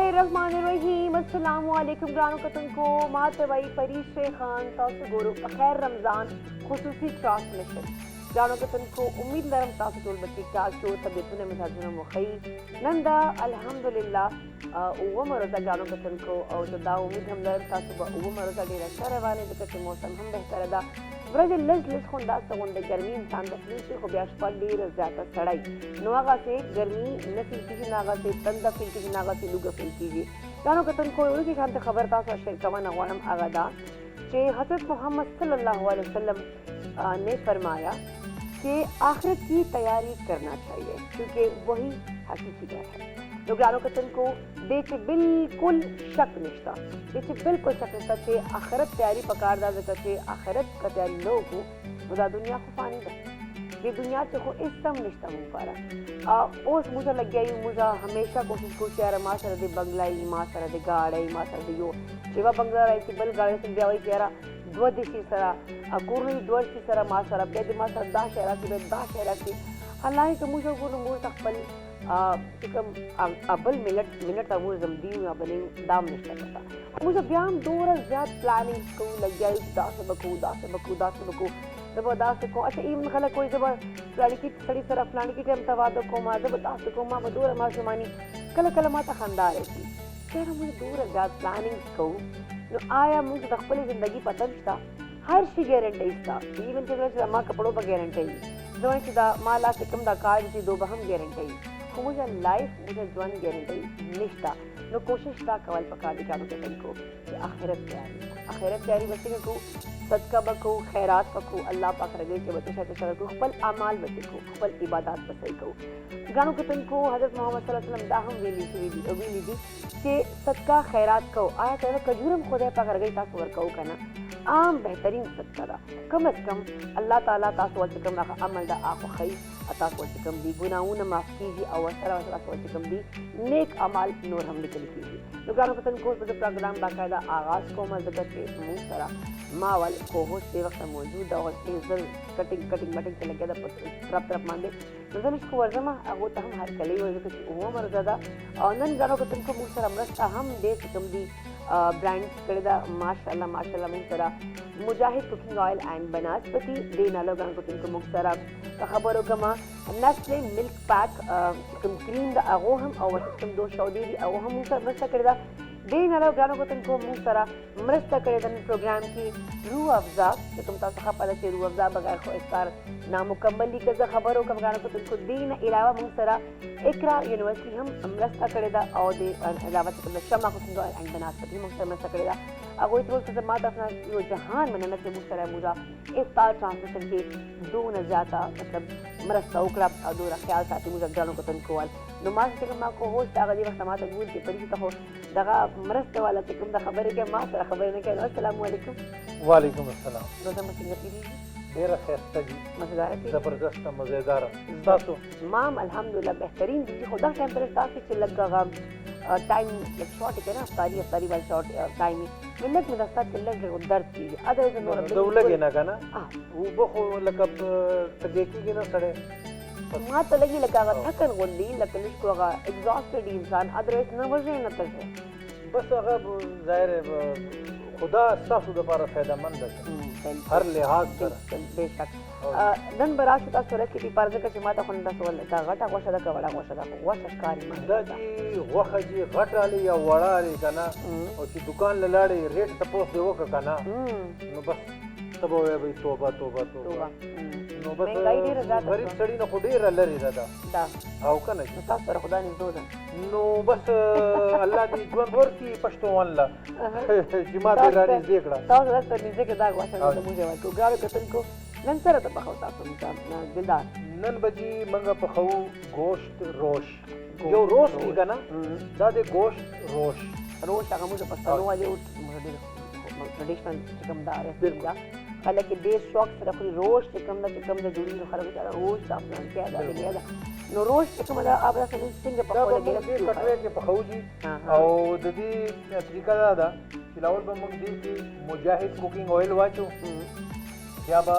बिस्मिल्लाहिर्रहमानिर्रहीम। अस्सलामु अलैकुम ग्रानो कतन को मातवाई परीश खान तासु गोरो खैर रमज़ान खुसूसी ट्रांसमिशन ग्रानो कतन को उम्मीद लरम तासु तोल बच्ची का शो तबियतुन मिजाजुन मुखई नंदा अल्हम्दुलिल्लाह उव मरोजा ग्रानो कतन को और जदा उम्मीद हम लरम तासु बा उव मरोजा डेरा शरवाने दकते मौसम हम बेहतर दा ورځ لږ خوندا څنګه ګرمي انسان د فلسطین خو بیا شپه ډېره زیاته سړی نو هغه سي ګرمي نه فیل کیږي نه هغه سي تنده فیل کیږي نه هغه سي لوګه فیل کیږي ګانو کتن کو یو کې شانته خبر تاسو شیر کوم غواړم هغه دا چې حضرت محمد صلی الله علیه وسلم نے فرمایا کہ آخرت کی تیاری کرنا چاہیے کیونکہ وہی حقیقی ہے تو گرانو کتن کو دے چھ بالکل شک نشتا دے چھ بالکل شک نشتا کہ آخرت تیاری پکار دا ذکر کہ آخرت کا تیاری لو کو دا دنیا کو فانی دا یہ دنیا چھ کو اس سم نشتا ہوں پارا اوس مجھا لگ گیا یوں مجھا ہمیشہ کوشش کو چہرہ ما سر دے بنگلائی ما سر دے گاڑی ما سر دے یو چیوا بنگلا رہی سی بل گاڑی سے بیاوی چہرہ دو دیشی سرا کورنوی دور سی سرا ما سرا بید ما سر دا شہرہ سی بید دا شہرہ سی حالانکہ کہ مجھا کورنو مور تقبل چکم ابل منٹ امور زمدیو یا بنی دام نشتا کرتا مجھے بیام دورا زیاد پلاننگ کو لگ گیا دا سے بکو زبا دا سے کو اچھا ایمن خلق کوئی زبا فلانی کی سڑی سرا فلانی کی ٹیم توادو کو ما زبا دا سے کو ما دورا ما شمانی کل ما تا خندار رہتی تیرا مجھے دورا زیاد پلاننگ کو نو آیا مجھے تخبلی زندگی پتہ نشتا ہر شی گیرنٹی استا ایمن چکر ما کپڑوں پا گیرنٹی زوان چی دا ما لا سکم دا کارڈ سی دو بہم گیرنٹی مجھے لائف مجھے جوان گیرنٹی نشتا نو کوشش تا کول پکا دی کانو کے تن کو کہ آخرت تیاری بچے کو صدقہ بکو خیرات بکو اللہ پاک رگے کے بچے شاید شاید کو خپل اعمال بچے کو خپل عبادات بسائی کو گانو کے تن کو حضرت محمد صلی اللہ علیہ وسلم دا ہم ویلی دی کہ صدقہ خیرات کو آیا کہ کجورم خدا پاک رگے تاسو ورکو کنا عام بہترین صدقہ دا کم از کم اللہ تعالیٰ تاسو والچکم راخ عمل دا آخو خی تاسو والچکم دی گناہون معاف کیجی او سرا تاسو والچکم دی نیک عمال نور ہم نکل کیجی نگرانو کتن کو بدر پروگرام باقاعدہ آغاز کو مزدگت کے مون سرا ماول کو ہوش دے وقت موجود دا اور تیزل کٹنگ سے لگیا دا طرف ماندے نظرش کو ورزمہ اگو تا ہم ہر کلی ہوئے کچھ اوہ مرزا دا اور نن گرانو کتن کو مون سرا مرستا ہم دے سکم دی برانڈ کردہ ماشاءاللہ من سرا مجاہد کوکنگ آئل اینڈ بناسپتی دینا لوگان کو تن کو مکسرا خبرو کما نیسلے ملک پیک کریم دا اغوہم او وسکم دو شودی دی اغوہم مرستا کردہ دینا لوگانو کو تن کو مکسرا مرستا کردہ پروگرام کی روح افزا کہ تم تا سخا پادا چی روح افزا بغیر خو اختار نامکملی کزا خبرو کم گانو کو تن کو دینا علاوہ مکسرا اقرا یونیورسٹی ہم مرستا کردہ او دے علاوہ چکم شمع کوکنگ آئل اینڈ بناسپتی مکسر مرستا کردہ اگوی طول سے مات اپنا یہ جہان مننت کے مختلف موزا افطار ٹرانسمیشن کے دون زیادہ مطلب مرستا اکڑا دورا خیال ساتھی موزا گرانوں کو تنکوال نماز چکم ما کو ہوش آگا دی وقت ماتا گول کے پریشتا ہو دغا مرستا والا چکم دا خبر ہے کہ ما سر خبر ہے کہ السلام علیکم وعلیکم السلام روزہ مسنگا پیری ډیره ښایسته دي مزیدارہ پیری زبردسته مزیداره ستاسو مام الحمدللہ بہترین دی خدا ٹیمپریچر تاسی چل لگا غام ٹائم لگ شارٹ ہے نا افطاری والا شارٹ ٹائم ملت میں دستا چل لگ درد کی ادر نور دولګې نه کنه او بخو لکه تګېږي نه سړی ما ته لګي لکه هغه تھکن غوندي لکه لږ کو هغه ایگزاسټډ انسان ادرویز نه وځي نه تشه بس هغه ظاهر خدا ستاسو دپاره فایدهمند ده هر لحاظ سره بے شک نن براشو تاسو رکې په پرځه کې ما ته خو نه سوال دا غټه غوښه ده که وړه غوښه ده غوښه ښکاري ما دا چې غوښه چې غټه علي یا وړه علي که نه او چې دکان له لاړې ریټ تپوس دې وکړه که نه نو بس ته به وایې بهی توبه نو بس غریب سړي نه خو ډېره لرې ده دا او که نه تاسو سره خدا نږدې ده نو بس الله دې ژوند ورکړي پښتون له چې ما ته رانږدې کړه تاسو سره نږدې کې دا غوښه ده موږ ورکو ګاړو کتونکو نن سره ته پخو تاسو دلدار نن بجی منګه پخو گوشت روش یو روش دی کنه دا د گوشت روش هغه موږ پښتنو والے او ټریډیشنل چکم دار ہے حالانکہ ډیر شوق سره خوري روش چکم دا جوړي نو خلک دا روش دا پلان کې دا دی نو روش چکم دا آپ دا څنګه پخو لګي کټوي کې پخو جی او د دې طریقه دا ده چې لاول به موږ دې کې مجاهد کوکنګ آئل واچو یا به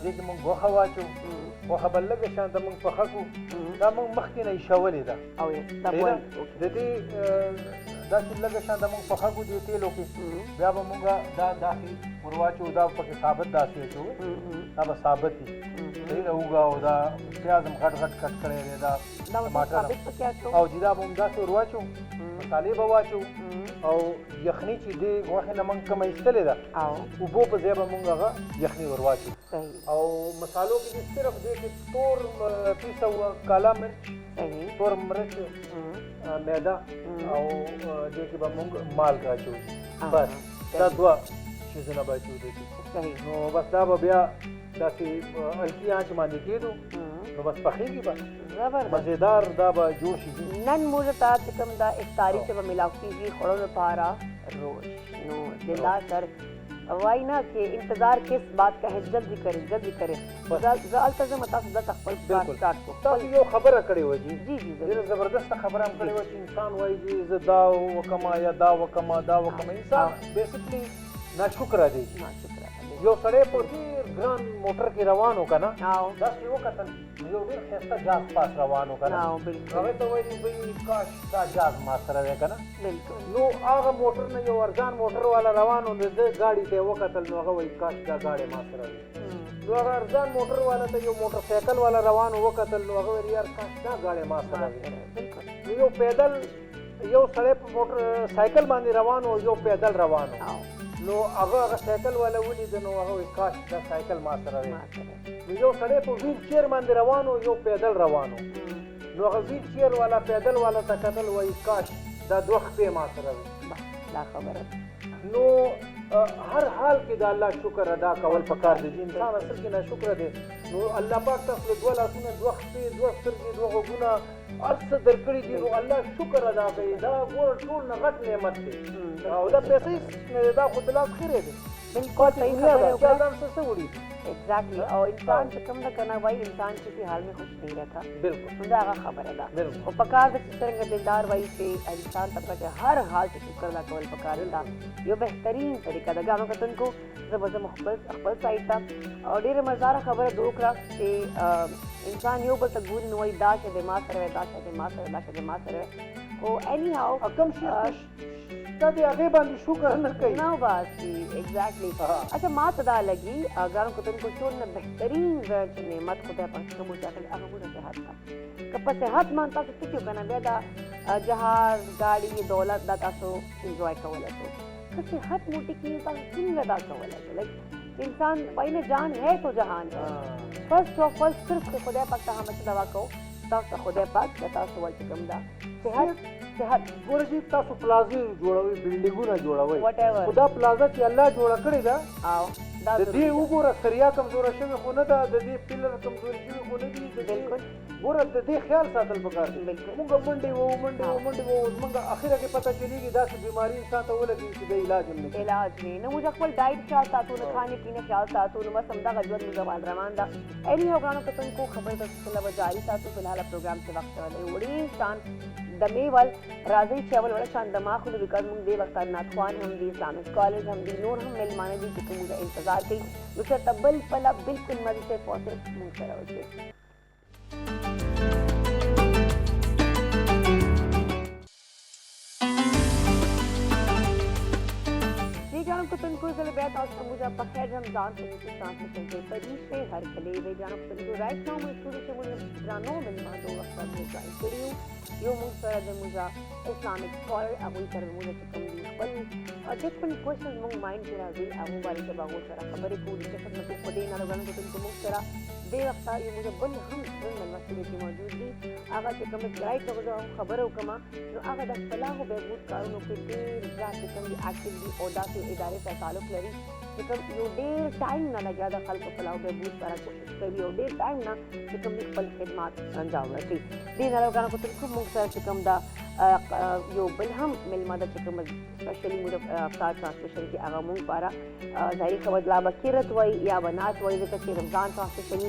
دې کې موږ غوښه واچو غوښه به لږه شانته موږ پخه کړو دا موږ مخکې نه ایښولې ده او دا د دې دا چې لږه شانته موږ پخه کړو دې تیلو کې بیا به موږ دا داسې ور واچوو دا پکې ثابت داسې اچوو دا به ثابت وي صحیح ده اوږه او دا پیاز هم غټ غټ کټ کړی دی دا ټماټر او جدا به هم داسې ور واچوو مسالې به واچوو او یخني چې دې غوښې نه موږ کومه ایستلې ده اوبو په ځای به موږ هغه یخني ور واچوو او مسالو کې دې صرف دې کې تور پیسه کالا مرچ تور مرچ میده او دې کې به موږ مالګه اچوو بس دا دوه چیزونه به اچوو دې کې نو بس دا به بیا داسې هلکي آنچ باندې کېدو نو بس پخېږي به مزېدار دا به جوړ شي نن موږ ته چې کوم دا افطاري چې به ملاو کېږي خوړو لپاره روش نو زندار سر وای نه چې انتظار کس بات کا ہے جلدی کرے زه التزم تاسو د خپل کار سٹارټ کو تاسو یو خبره کړې و جی جی ډېره زبردست خبره هم کړې و چې انسان وایي چې زه دا وکما یا دا وکما انسان بیسیکلی ناشکره دی یو سړی په ډېر ګران موټر کې روان و که نه داسې یې وکتل یو ډېر ښایسته جاز پاس روان و که نه هغې ته وایي بهی کاش دا جاز ما سره دی که نه نو هغه موټر نه یو ارزان موټر والا روان و د ده ګاډي ته یې وکتل نو هغه وایي کاش دا ګاډی ما سره دی نو هغه ارزان موټر والا ته یو موټر سایکل والا روان و وکتل نو هغه ویل یار کاش دا ګاډی ما سره دی نو یو پیدل یو سړی په موټر سایکل باندې روان و یو پیدل روان و نو هغه سایکل والا ولید نو هغه وایي کاش دا سایکل ما سره دی نو یو سړی په ویل چیر باندې روان و یو پیدل روان و نو هغه ویل چیر والا پیدل والا ته کتل وایي کاش دا دوه خپې ما سره دی دا خبره نو هر حال کې د الله شکر ادا کول پکار دی چې انسان اصل کې ناشکره دی نو الله پاک تاسو له دوه لاسونه دوه خپې دوه سترګې دوه غوږونه هر څه درکړي دي نو الله شکر ادا کوي دا ګوره ټول نه غټ نعمت دی او دا پیسې دا خو د لاس خیرې دی بالکل صحیح خبره چا ځان څه وړي ایگزیکٹلی اور انسان سے کم نہ کرنا بھائی انسان کسی حال میں خوش نہیں رہتا بالکل دا خبر ہے اور پکار سے طرح دلدار بھائی سے انسان طبقہ کے ہر حال سے شکر ادا کول پکار دا یہ بہترین طریقہ دا گانو کتن کو زبردست اخبل سائٹ تا اور ډیر مزدار خبر دوکرا کہ انسان یو بل تک گوری نوئی دا شه دماغ سره دا شه دماغ سره او اینی ہاؤ کم شي دا دې هغې باندې شکر نه کوي نو باسی ایگزیکٹلی اچھا ما ته دا لګي ګانو کتن کو ټول نه بهترین چې نعمت خدای پاک کوم څه کړی هغه مو صحت کا که په صحت مان تاسو څه کیو کنه بیا دا جهاز گاڑی دولت دا تاسو انجوای کولای شو که صحت موټی کی تاسو څنګه دا کولای شو لایک انسان پای نه جان ہے تو جهان ہے فرسٹ آف آل صرف خدای پاک ته هم دعا کو تاسو خدای پاک تاسو ول کوم دا صحت ګوره چې تاسو پلازې جوړوئ بلډینګونه جوړوئ خو دا پلازه چې الله جوړه کړې ده د دې وګوره سریا کمزوره شوې خو نه ده د دې پیلر کمزوري شوي خو نه دي بالکل ګوره د دې خیال ساتل پکار دي مونږ منډې وو زمونږ اخره کې پته چلېږي داسې بیماري انسان ته ولګي چې د علاج هم نه نه موږ خپل ډایټ خیال ساتو نه کھانے پینے خیال ساتو نو بس همدغه ژوند مو زبان روان ده اینی هغانو کتن کو خبر د سلسله جاری ساتو فی الحال پروګرام کې وخت ولې وړي شان دمیوال راځي چې اول وړ شان دماغ خو وکړ موږ دې وخت ناتخوان هم دي اسلامک کالج هم دي نور هم ملمانه دي چې موږ انتظار کوي نو چې تبل پلا بالکل مزه سے پہنچے موږ سره اوسه جانو کتن کو زل بیت اور سمجھا بخیر رمضان سے نیچے ٹرانسمیشن کے پریشے ہر کلے وے جانو کتن کو رائٹ ناؤ میں اسٹوڈیو سے مجھے جانو من ماندو وقت میں جائے کریو یو مسترد مجھا اسلامک اسکالر ابو کر مجھے کم دی بل ڈفرنٹ کوشچن مونگ مائنڈ کرا دی ابو والے کے باغو سرا خبر پوری کے خدمت کو دے نہ لگن کتن کو مسترا دے وقت یہ مجھے بل ہم من مسئلے کی موجود دی آغا کہ کم رائٹ نو خبر ہو کما نو آغا د فلاح و بہبود کارونو کې ډېر ځات کم دي اکټیولی او داسې ادارې سره تعلق لري چې کوم یو ډېر ټایم نه لګیا د خلکو فلاح و بهبود لپاره کوشش کوي او ډېر ټایم نه چې کوم خپل خدمات انجام ورکړي دې نه لګانو کوم کوم موږ سره چې کوم دا یو بل هم ملما د چې کوم سپیشلی موږ افطار ټرانسمیشن کې هغه موږ لپاره ظاهري خبر لا بکیرت وای یا بنات وای ځکه چې رمضان ټرانسمیشن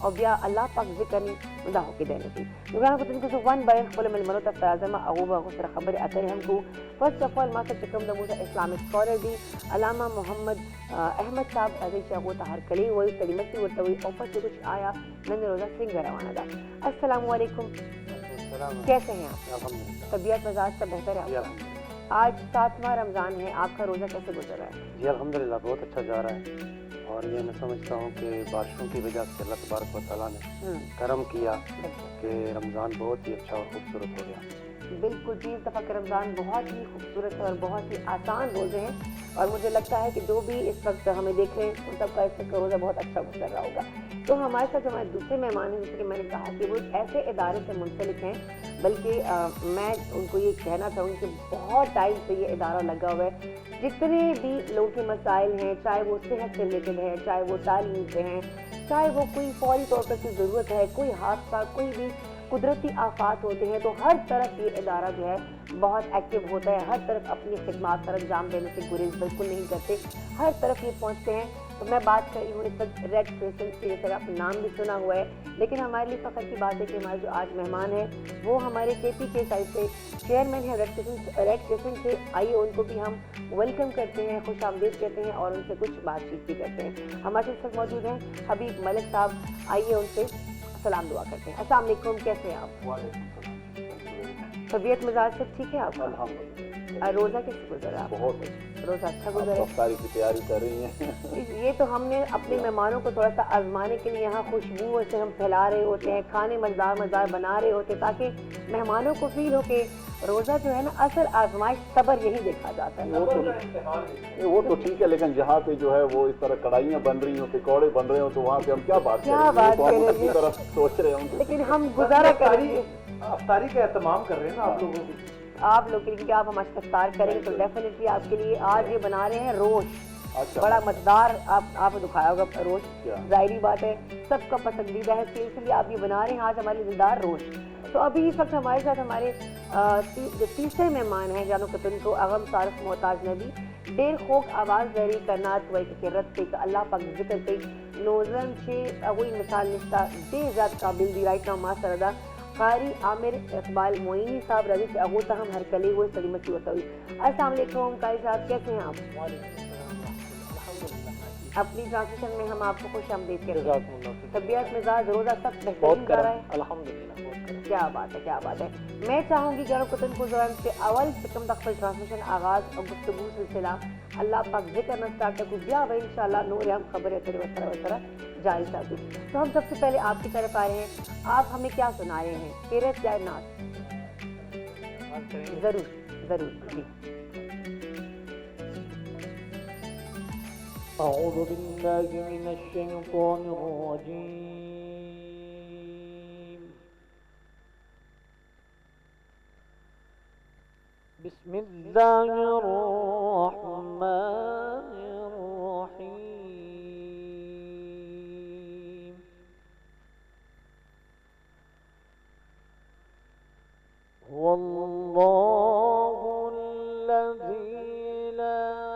او بیا الله پاک ذکر نی دا هو کې دی نشي نو ګرانو کتونکو زه وان بیان خپل ملمنو ته فراځم هغو به هغو سره خبرې اترې هم کوو فرسٹ اف آل ما سره چې کوم د موږ اسلامک اسکالر دي علامه محمد احمد صاحب راځي چې هغو ته هرکلی وایي ستړي مستي ورته وایي او پس کچھ آیا نن روزه څنګه روانه ده السلام علیکم کیسے ہیں آپ طبیعت مزاج سب بہتر ہے آج 7واں رمضان ہے آپ کا روزہ کیسے گزر رہا ہے جی الحمدللہ بہت اچھا جا رہا ہے اور یہ میں سمجھتا ہوں کہ بارشوں کی وجہ سے اللہ تبارک و تعالیٰ نے کرم کیا کہ رمضان بہت ہی اچھا اور خوبصورت ہو گیا بالکل جی اس دفعہ کا رمضان بہت ہی خوبصورت ہے اور بہت ہی آسان روزے ہیں اور مجھے لگتا ہے کہ جو بھی اس وقت ہمیں دیکھ رہے ہیں ان سب کا اس وقت روزہ بہت اچھا گزر رہا ہوگا تو ہمارے ساتھ ہمارے دوسرے مہمان ہیں جیسے کہ میں نے کہا کہ وہ ایسے ادارے سے منسلک ہیں بلکہ میں ان کو یہ کہنا چاہوں گی کہ بہت ٹائم سے یہ ادارہ لگا ہوا ہے جتنے بھی لوگوں کے مسائل ہیں چاہے وہ صحت سے ریلیٹڈ ہے چاہے وہ تعلیم سے ہیں چاہے وہ کوئی فوری طور پر کوئی ضرورت ہے کوئی حادثہ کوئی بھی قدرتی آفات ہوتے ہیں تو ہر طرف یہ ادارہ جو ہے بہت ایکٹیو ہوتا ہے ہر طرف اپنی خدمات سر انجام دینے سے گریز بالکل نہیں کرتے ہر طرف یہ پہنچتے ہیں تو میں بات کر رہی ہوں اس وقت ریڈ کریسنٹ کی جیسے آپ نام بھی سنا ہوا ہے لیکن ہمارے لیے فخر کی بات ہے کہ ہمارے جو آج مہمان ہیں وہ ہمارے کے پی کے سائڈ سے چیئرمین ہیں ریڈ کریسنٹ سے آئیے ان کو بھی ہم ویلکم کرتے ہیں خوش آمدید کہتے ہیں اور ان سے کچھ بات چیت بھی کرتے ہیں ہمارے ساتھ موجود ہیں حبیب ملک صاحب آئیے ان سے سلام دعا کرتے ہیں السلام علیکم کیسے ہیں آپ طبیعت مزاج سب ٹھیک ہے آپ کا روزہ کیسے گزرا بہت روزہ اچھا گزرا افطاری کی تیاری کر رہی ہیں یہ تو ہم نے اپنے مہمانوں کو تھوڑا سا آزمانے کے لیے یہاں خوشبو سے ہم پھیلا رہے ہوتے ہیں کھانے مزدار بنا رہے ہوتے ہیں تاکہ مہمانوں کو فیل ہو کہ روزہ جو ہے نا اصل آزمائش صبر یہی دیکھا جاتا ہے وہ تو ٹھیک ہے لیکن جہاں پہ جو ہے وہ اس طرح کڑھائیاں بن رہی ہوں پکوڑے بن رہے ہوں تو وہاں پہ ہم کیا بات کریں گے طرف سوچ رہے ہوں لیکن ہم گزارا کر رہے ہیں افطاری کا اہتمام کر رہے ہیں نا آپ لوگوں کی آپ لوگ کے لیے کہ آپ ہمارے ساتھ افطار کریں گے تو ڈیفینیٹلی آپ کے لیے آج یہ بنا رہے ہیں روش بڑا مزیدار آپ نے دکھایا ہوگا روش ظاہری بات ہے سب کا پسندیدہ ہے اس لیے آپ یہ بنا رہے ہیں آج ہمارے مزیدار روش تو ابھی اس وقت ہمارے ساتھ ہمارے جو تیسرے مہمان ہیں جانو قطن کو اغم صارف محتاج نبی دیر خوک آواز ذری کرنات وی کہ رد پہ کہ اللہ پاک ذکر پہ نوزن چھے اگوی مثال نشتہ دے ذات قابل دی رائٹ نام ماستر ادا قاری عامر اقبال معینی صاحب رضی سے اغوطہ ہم ہر کلے ہوئے سلیمتی وطوی السلام علیکم قاری صاحب کیسے ہیں آپ اپنی ٹرانسلیشن میں ہم آپ کو خوش آمدید کرتے ہیں طبیعت مزاج روزہ سب بہترین کر رہا ہے الحمدللہ کیا بات ہے میں چاہوں گی جانو قطن کو زوران سے اول سکم تقفل ٹرانسلیشن آغاز اور گفتگو سلسلہ اللہ پاک ذکر نہ سٹارٹ کو بیا و انشاءاللہ نور ہم خبریں تیرے وسرہ جاری ساتھ تو ہم سب سے پہلے آپ کی طرف آئے ہیں آپ ہمیں کیا سنا رہے ہیں قیرت یا نعت ضرور جی أعوذ بالله من الشيطان الرجيم بسم الله الرحمن الرحيم هو الله الذي لا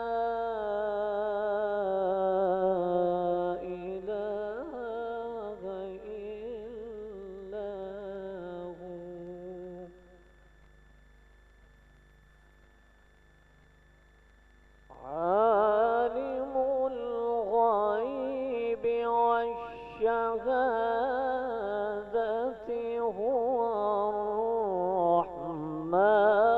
الشهادة هو الرحمن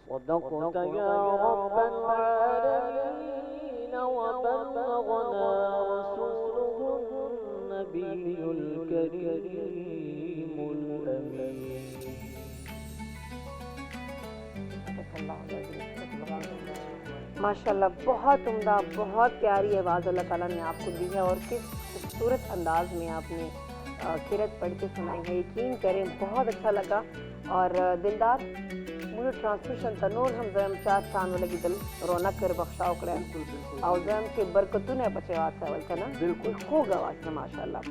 صدقت يا رب العالمين وبلغنا رسوله النبي الكريم الأمين. माशाल्लाह बहुत उम्दा, बहुत प्यारी आवाज़ अल्लाह ताला ने आपको दी है और किस खूबसूरत अंदाज में आपने किरत पढ़ के सुनाई है. यकीन करें बहुत अच्छा लगा. और दिलदार मुझे ट्रांसमिशन तनूर हम जम चार चांद लगी दिल रौनक कर बख्शा उकड़े और जम के बरकतू ने बचे आवाज़ चावल का ना बिल्कुल खूब आवाज़ है माशाल्लाह.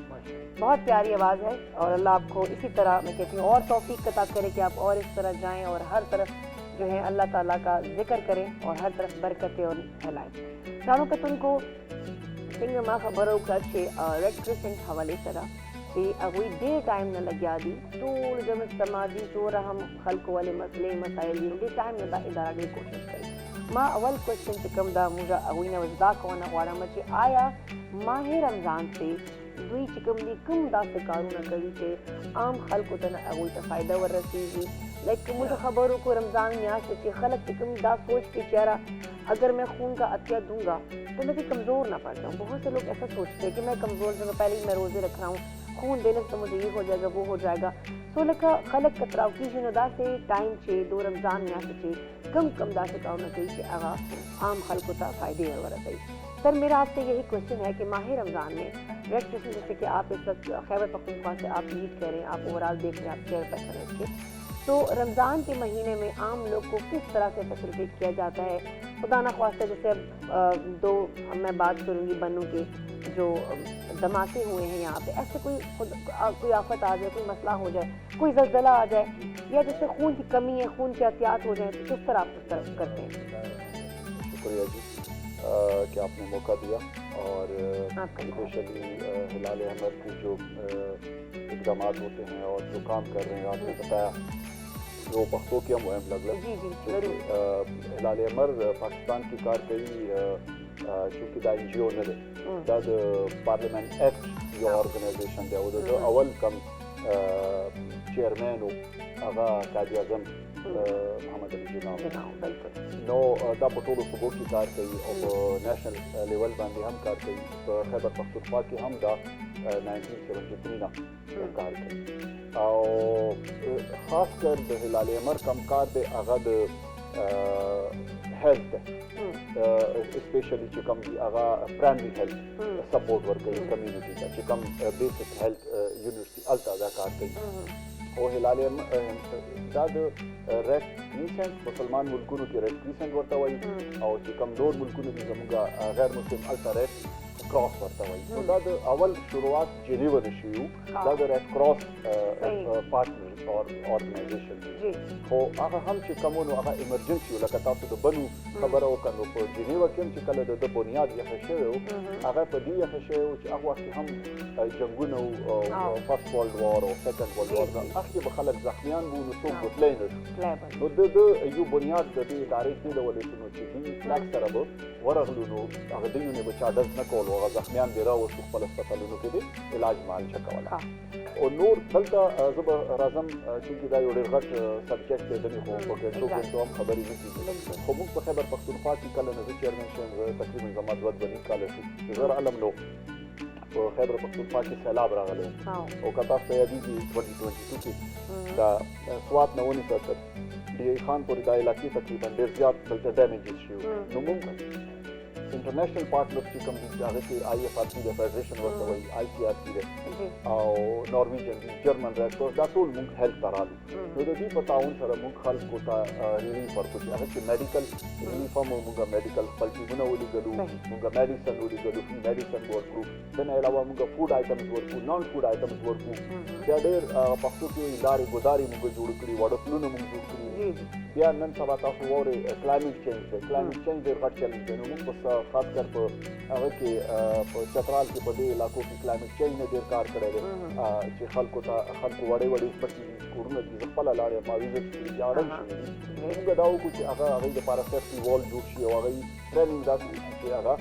बहुत प्यारी आवाज़ है और अल्लाह आपको इसी तरह मैं कहती हूँ और तौफीक अता करे कि आप और इस तरह जाएँ और हर तरफ जो है अल्लाह ताला का जिक्र करें और हर तरफ बरकतें और फैलाएँ. जानो कि तुमको सिंग माँ खबरों का रेड क्रिसेंट हवाले तरह से अगुई दे टाइम न लग्या दी टूल जब समाजी चोर हम खल्क वाले मसले मसाइल दे टाइम न दा इदारा की कोशिश करी. माँ अवल क्वेश्चन चिकम दा मुझा अगुई न वजदा कौन वाड़ा मचे आया माह रमज़ान से दुई चिकम दी कम दा से कारू न करी के आम खल्क उतना अगुई का फ़ायदा वर रसीगी. लेकिन मुझे खबरों को रमज़ान न्यास से खलक चिकम दा सोच के चेहरा अगर मैं खून का अतिया दूंगा तो मैं कमज़ोर ना पड़ जाऊँ. बहुत से लोग ऐसा सोचते हैं कि मैं कमज़ोर जो मैं पहले ही मैं रोज़े रख रहा हूँ खून देने से तो मुझे ये हो जाएगा वो हो जाएगा. सो लका खलक कतराव की जुनदा से टाइम चे दो रमज़ान न्यास चे कम कम दा से काऊ न कही कि आगा आम खल्क होता फ़ायदे और सही. सर मेरा आपसे यही क्वेश्चन है कि माह रमज़ान में रेड क्रिसेंट जैसे कि आप इस वक्त खैबर पख्तूनख्वा से आप लीड करें, आप ओवरऑल देख रहे हैं, आप चेयर पर्सन हैं इसके, तो रमज़ान के महीने में आम लोग को किस तरह से फैसिलिटेट किया जाता है? खुदा न ख्वास्ता जैसे दो मैं बात करूँगी बनू के जो धमाके हुए हैं यहाँ पे, ऐसे कोई आफत आ जाए, कोई मसला हो जाए, कोई ज़लज़ला आ जाए या जैसे खून की कमी है, खून के एहतियात हो जाए, तो किस तरह आप उस तरफ करते हैं? शुक्रिया जी कि आपने मौका दिया. और स्पेशली हिलाल अहमद की जो इक़दाम होते हैं और जो काम कर रहे हैं, आपने बताया जो पख्तों की मुहिम लग हिलाल अहमद पाकिस्तान की कार कई चूँकि दा NGO न दे दा पार्लियामेंट एक्ट जो ऑर्गेनाइजेशन दे वो अवल कम चेयरमैन हो आगा कायद आज़म मोहम्मद अली जिन्ना नो दा पटोलो सुबह की कार कई और नेशनल लेवल बांधे हम कार कई खैबर पख्तूनख्वा की हम दा 1973 ना कार कई और ख़ास कर हिलाल अहमद कम कार दे अगद हेल्थ स्पेशली चिकम की आगा प्राइमरी हेल्थ सपोर्ट वर्क कई कम्युनिटी का चिकम बेसिक हेल्थ यूनिवर्सिटी अलता कार कई او هلال دا د ریډ کریسنټ مسلمان ملکونو کې ریډ کریسنټ ورته وایي او چې کوم نور ملکونو کې زموږ غیر مسلم الټا ریډ کراس ورته وایي نو دا د اول شروعات جنیوا نه شوي دا د ریډ کراس پارټنر اور ارګنایزیشن دی خو هغه هم چې کومونو هغه ایمرجنسي لکه تاسو د بنو خبره وکړو په جنیوا کې چې کله د بنیاد یې شوی هغه په دې یې شوی چې هغه وخت هم جنگونه او فرست ورلد وار او سیکنډ ورلد وار هغه به خلک زخمیان وو نو څوک بوتلای نه نو د یو بنیاد د دې ادارې کې د ولې نو چې دې فلکس سره به ورغلو نو هغه دونه به چاډز نه کول هغه زخمیان به راوځي خپل هسپتالونو کې دې علاج مال چکولا او نور دلته زه به راځم چې دا یو ډېر غټ سبجیکټ دی د خو په کې څوک هم خبرې نه کیږي خو موږ په خیبر پښتونخوا کې کله نه چیرمن شوم تقریبا زما 2 کال شو زه علم نو په خیبر پښتونخوا کې سیلاب راغلی او که تاسو ته یادېږي 2022 کې دا سوات نه ونیسه تر ډي خان پورې دا علاقې تقریبا ډېر زیات دلته ډیمیجز شوي نو موږ انټرنیشنل پارټنرز چې کوم دي هغه کې IFRC د فدریشن ورته وایي ICRC دی او نارویجن دی جرمن ریډ کراس دا ټول موږ هیلپ ته رالو نو د دې په تعاون سره موږ خلکو ته ریلیف ورکړو چې هغه کې میډیکل ریلیف هم موږ میډیکل خپل ټیمونه ولیږلو موږ میډیسن ولیږلو فری میډیسن ورکړو دنه علاوه موږ فوډ آیټمز ورکړو نان فوډ آیټمز ورکړو بیا ډېر پښتو کې لارې ګوداري موږ جوړ کړي وړکلونه موږ جوړ کړي بیا نن سبا تاسو وره کلایمټ چینج دی کلایمټ چینج ډېر غټ چیلنج دی نو موږ خاص کر په هغه کې په چترال کې په دې علاقو کې کلایمټ چینج نه ډېر کار کړی دی چې خلکو وړې ځمکې کورونه دي خپله لارې ما ویزټ کړي یا اړم شوي دي موږ دا وکړو چې هغې دپاره سیفټي وال جوړ شي او هغه ټریننګ داسې وشي چې هغه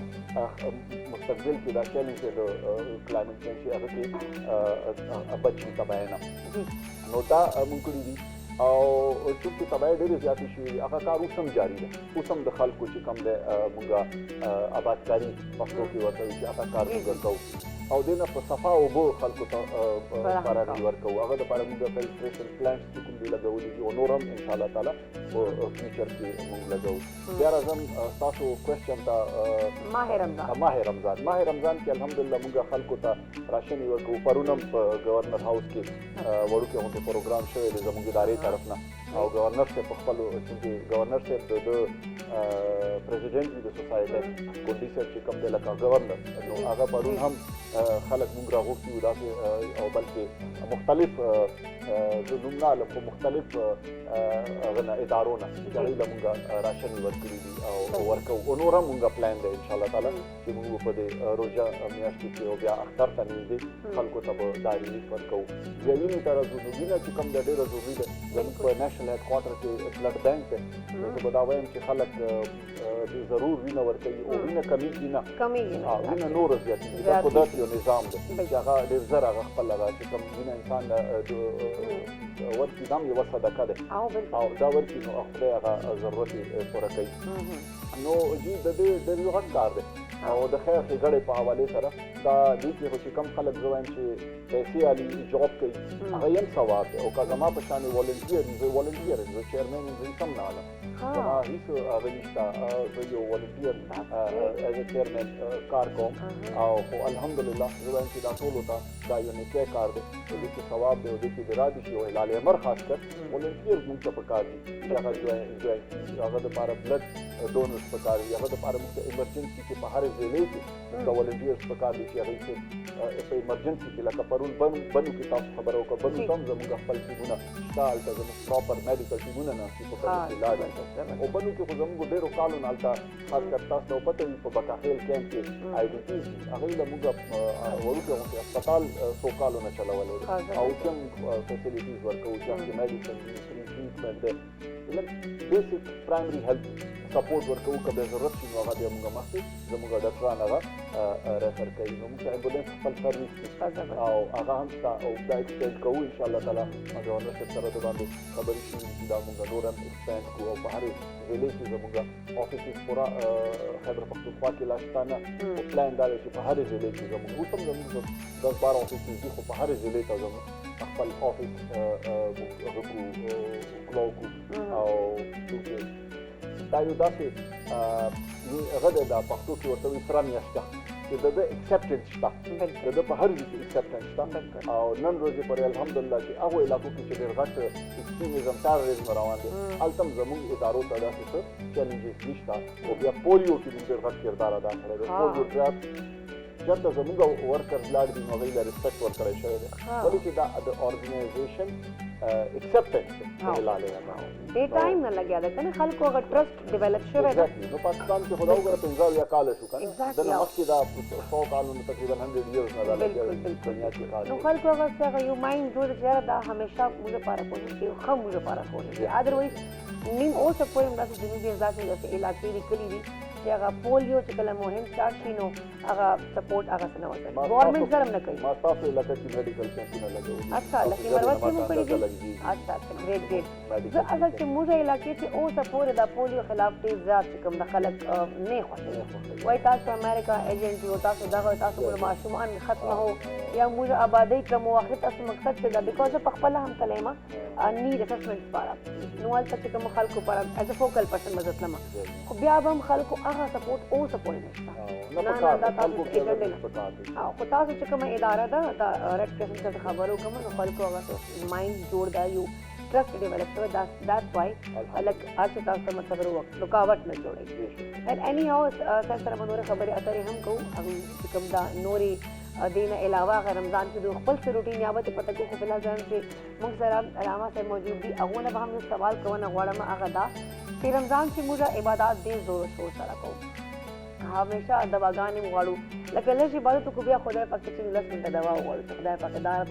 مستقبل کې دا چیلنج دی د کلایمټ چینج چې هغه کې بچ شي تباهي نه نو دا موږ کړي دي او چونکې تباهي ډېرې زیاتې شوي دي هغه کار اوس هم جاري دی اوس هم د خلکو چې کوم دی موږ آبادکاري پښتو کې ورته وایي چې هغه کار موږ کوو او دې نه په صفا اوبه خلکو ته فراهمي ورکوو هغه دپاره موږ فلټریشن پلانټس چې کوم دي لګولي دي او نور هم انشاءالله تعالی په فیوچر کې موږ لګوو بیا راځم ستاسو کوېسچن ته ماه رمضان کې الحمدلله موږ خلکو ته راشنې ورکوو پرون هم په ګورنر هاوس کې وړوکی غوندې پروګرام شوی دی زموږ ادارې طرف نه او گورنر صاحب په خپلو چونکې گورنر صاحب د پریزیډنټ وي د سوسایټۍ کونډي صاحب چې کوم دی لکه گورنر نو هغه پرون هم خلک موږ راغوښتي وو داسې او بلکې مختلف زه نوم نه علم خو مختلف هغه نه ادارو نه چې هغوی له موږ راشنې ورکړي دي او ورکوو او نور هم موږ پلان دی انشاءالله تعالی چې موږ په دې روژه میاشتو کې او بیا اختر ته نږدې خلکو ته به دا ریلیف ورکوو بیا وینې ته راځو نو وینه چې کوم دی ډېره ضروري ده زموږ په نیشنل هیډ کوارټر کې بلډ بینک دی نو زه به دا وایم چې خلک ضرور وینه ورکوي او وینه کمیږي نه وینه نوره زیاتېږي دا قدرت یو نظام دی چې هغه ډېر زر هغه خپل هغه چې کوم وینه انسان ورکړي دا هم یوه صدقه دی او دا ورکړي نو خدای هغه ضرورت یې پوره کوي نو جی د دې ډېر یو غټ کار دی او د خیر ښېګړې په حوالې سره دا دې کې خو چې کم خلک زه وایم چې پیسې علي جاب کوي هغه یې هم ثواب دی او که زما په شانې والنټیر یم زه والنټیر یم زه چیرمین یم زه هېڅ هم نه علم زما هېڅ هغه نشته زه یو والنټیر ایز ا چیرمین کار کوم او خو الحمدلله زه وایم چې دا ټولو ته دا یو نیکی کار دی په دې کې ثواب دی او دې کې د را دي شي او هلال عمر خاص کر والنټیر موږ ته پکار دي چې هغه هغه دپاره بلډ ډونرز پکار دي هغه دپاره موږ ته ایمرجنسي کې په هرې ضلع کې موږ ته والنټیرز پکار دي چې هغوی کې په ایمرجنسي کې لکه پرون بنو کې تاسو خبره وکړه بنو ته هم زموږ خپل ټیمونه شته هلته زموږ پراپر میډیکل ټیمونه ناستي په کلي کې لاړ او بنو کې خو زموږ ډېرو کالو نه هلته خاص کر تاسو ته پته وي په بکاخیل کیمپ کې IDPs دي هغوی له موږ وړوکی غوندې هسپتال څو کالو نه چلولی دی او اوس هم فیسیلیټیز ورکوو چې هغې میډیسن دي فري ټریټمنټ دی لږ بیسک پرایمري هیلث سپورټ ورکوو که بیا ضرورت شي نو هغه بیا موږ مخکې زموږ ډاکټران هغه ریفر کوي نو موږ ته ایمبولینس خپل سروس دی او هغه هم شته او دا ایکسپینډ کوو انشاءالله تعالی ګورنر صاحب سره د باندې خبرې شوي چې دا موږ نور هم ایکسپینډ کوو او په هرې ضلع کې زموږ آفیسز پوره خیبر پښتونخوا کې لا شته نه خو پلان دا دی چې په هرې ضلع کې زموږ اوس هم زموږ 10-12 آفیسز دي خو په هرې ضلع ته زموږ خپل آفیس هغه کلو کړو او دا یو داسې هغه دی دا پښتو کې ورته وایي سره میاشت ده چې د اکسپټنس شته د په هر ځای کې اکسپټنس شته او نن ورځې پورې الحمدلله چې هغو علاقو کې چې ډېر غټ ایکسټریمزم ټیرریزم روان دی هلته هم زموږ ادارو ته داسې څه چیلنجز نشته او بیا پولیو کې موږ ډېر غټ کردار ادا کړی دی پولیو ډراپ چېرته زموږ ورکرز لاړ دي نو هغوی له رسپیکټ ورکړی شوی دی ولې چې دا د ارګنایزیشن ایکسپټنس دی د هلال احمر ډېر ټایم نه لګیا دی که نه خلکو هغه ټرسټ ډیولپ شوی دی Exactly. نو پاکستان کې خدا وګوره 15 کاله شو کنه Exactly. د مخکې دا 100 کالونو تقریبا 100 years نه بالکل راځي بالکل دنیا کې کار نو خلکو هغه څه هغه یو مایند جوړ دی چې یاره دا همیشه موږ لپاره کوشش کوي ښه موږ لپاره کوشش کوي ادروایز نیم اوسه پورې هم داسې جنوبي ازاد کې داسې علاقې دي کلي دي چې هغه پولیو چې کله مهم سټارټ شي نو هغه سپورټ هغه څه نه ورکوي ګورنمنټ سره هم نه کوي ما تاسو علاقه کې میډیکل کیمپونه لګوي اچھا لکه مروت کې مو کړی دي اچھا ګریټ ګریټ زه اصل چې موږ علاقې چې اوسه پورې د پولیو خلاف ډېر زیات چې کوم د خلک نه خوښوي وایي تاسو امریکا ایجنټ یو تاسو دغه تاسو ګوره ماشومان ختمه هو یا موږ آبادۍ کم واخر تاسو مقصد څه ده بیکاز په خپله هم تللی ما نیډ اسسمنټ لپاره نو هلته چې کوم خلکو لپاره ایز ا فوکل پرسن به زه تلمه خو بیا به هم خلکو هغه سپورټ اوسه پورې نشته نه نه دا تاسو ایجنټ نه خو تاسو چې کومه اداره ده دا ریډ کرسنټ څخه خبرو کوم نو خلکو هغه مایند جوړ دا یو ټرسټ ډیولپ شوی دیټس وای الګ هر څه تاسو مطلب رکاوټ نه جوړي اینڈ اینی هاو تاسو سره باندې خبرې اترې هم کوو هغه چې کوم دا نوري دین علاوه هغه رمضان کې د خپل روټین یا به پته کو خو بل ځان چې موږ سره علامه صاحب موجود دي هغه نه به هم سوال کوونه غواړم هغه دا چې رمضان کې موږ عبادت ډېر زور و شور سره کوو همیشه دواګانې غواړو لکه لږ عبادت کو بیا خدای پاک چې 10 منټه دوا وغواړو چې خدای پاک دارت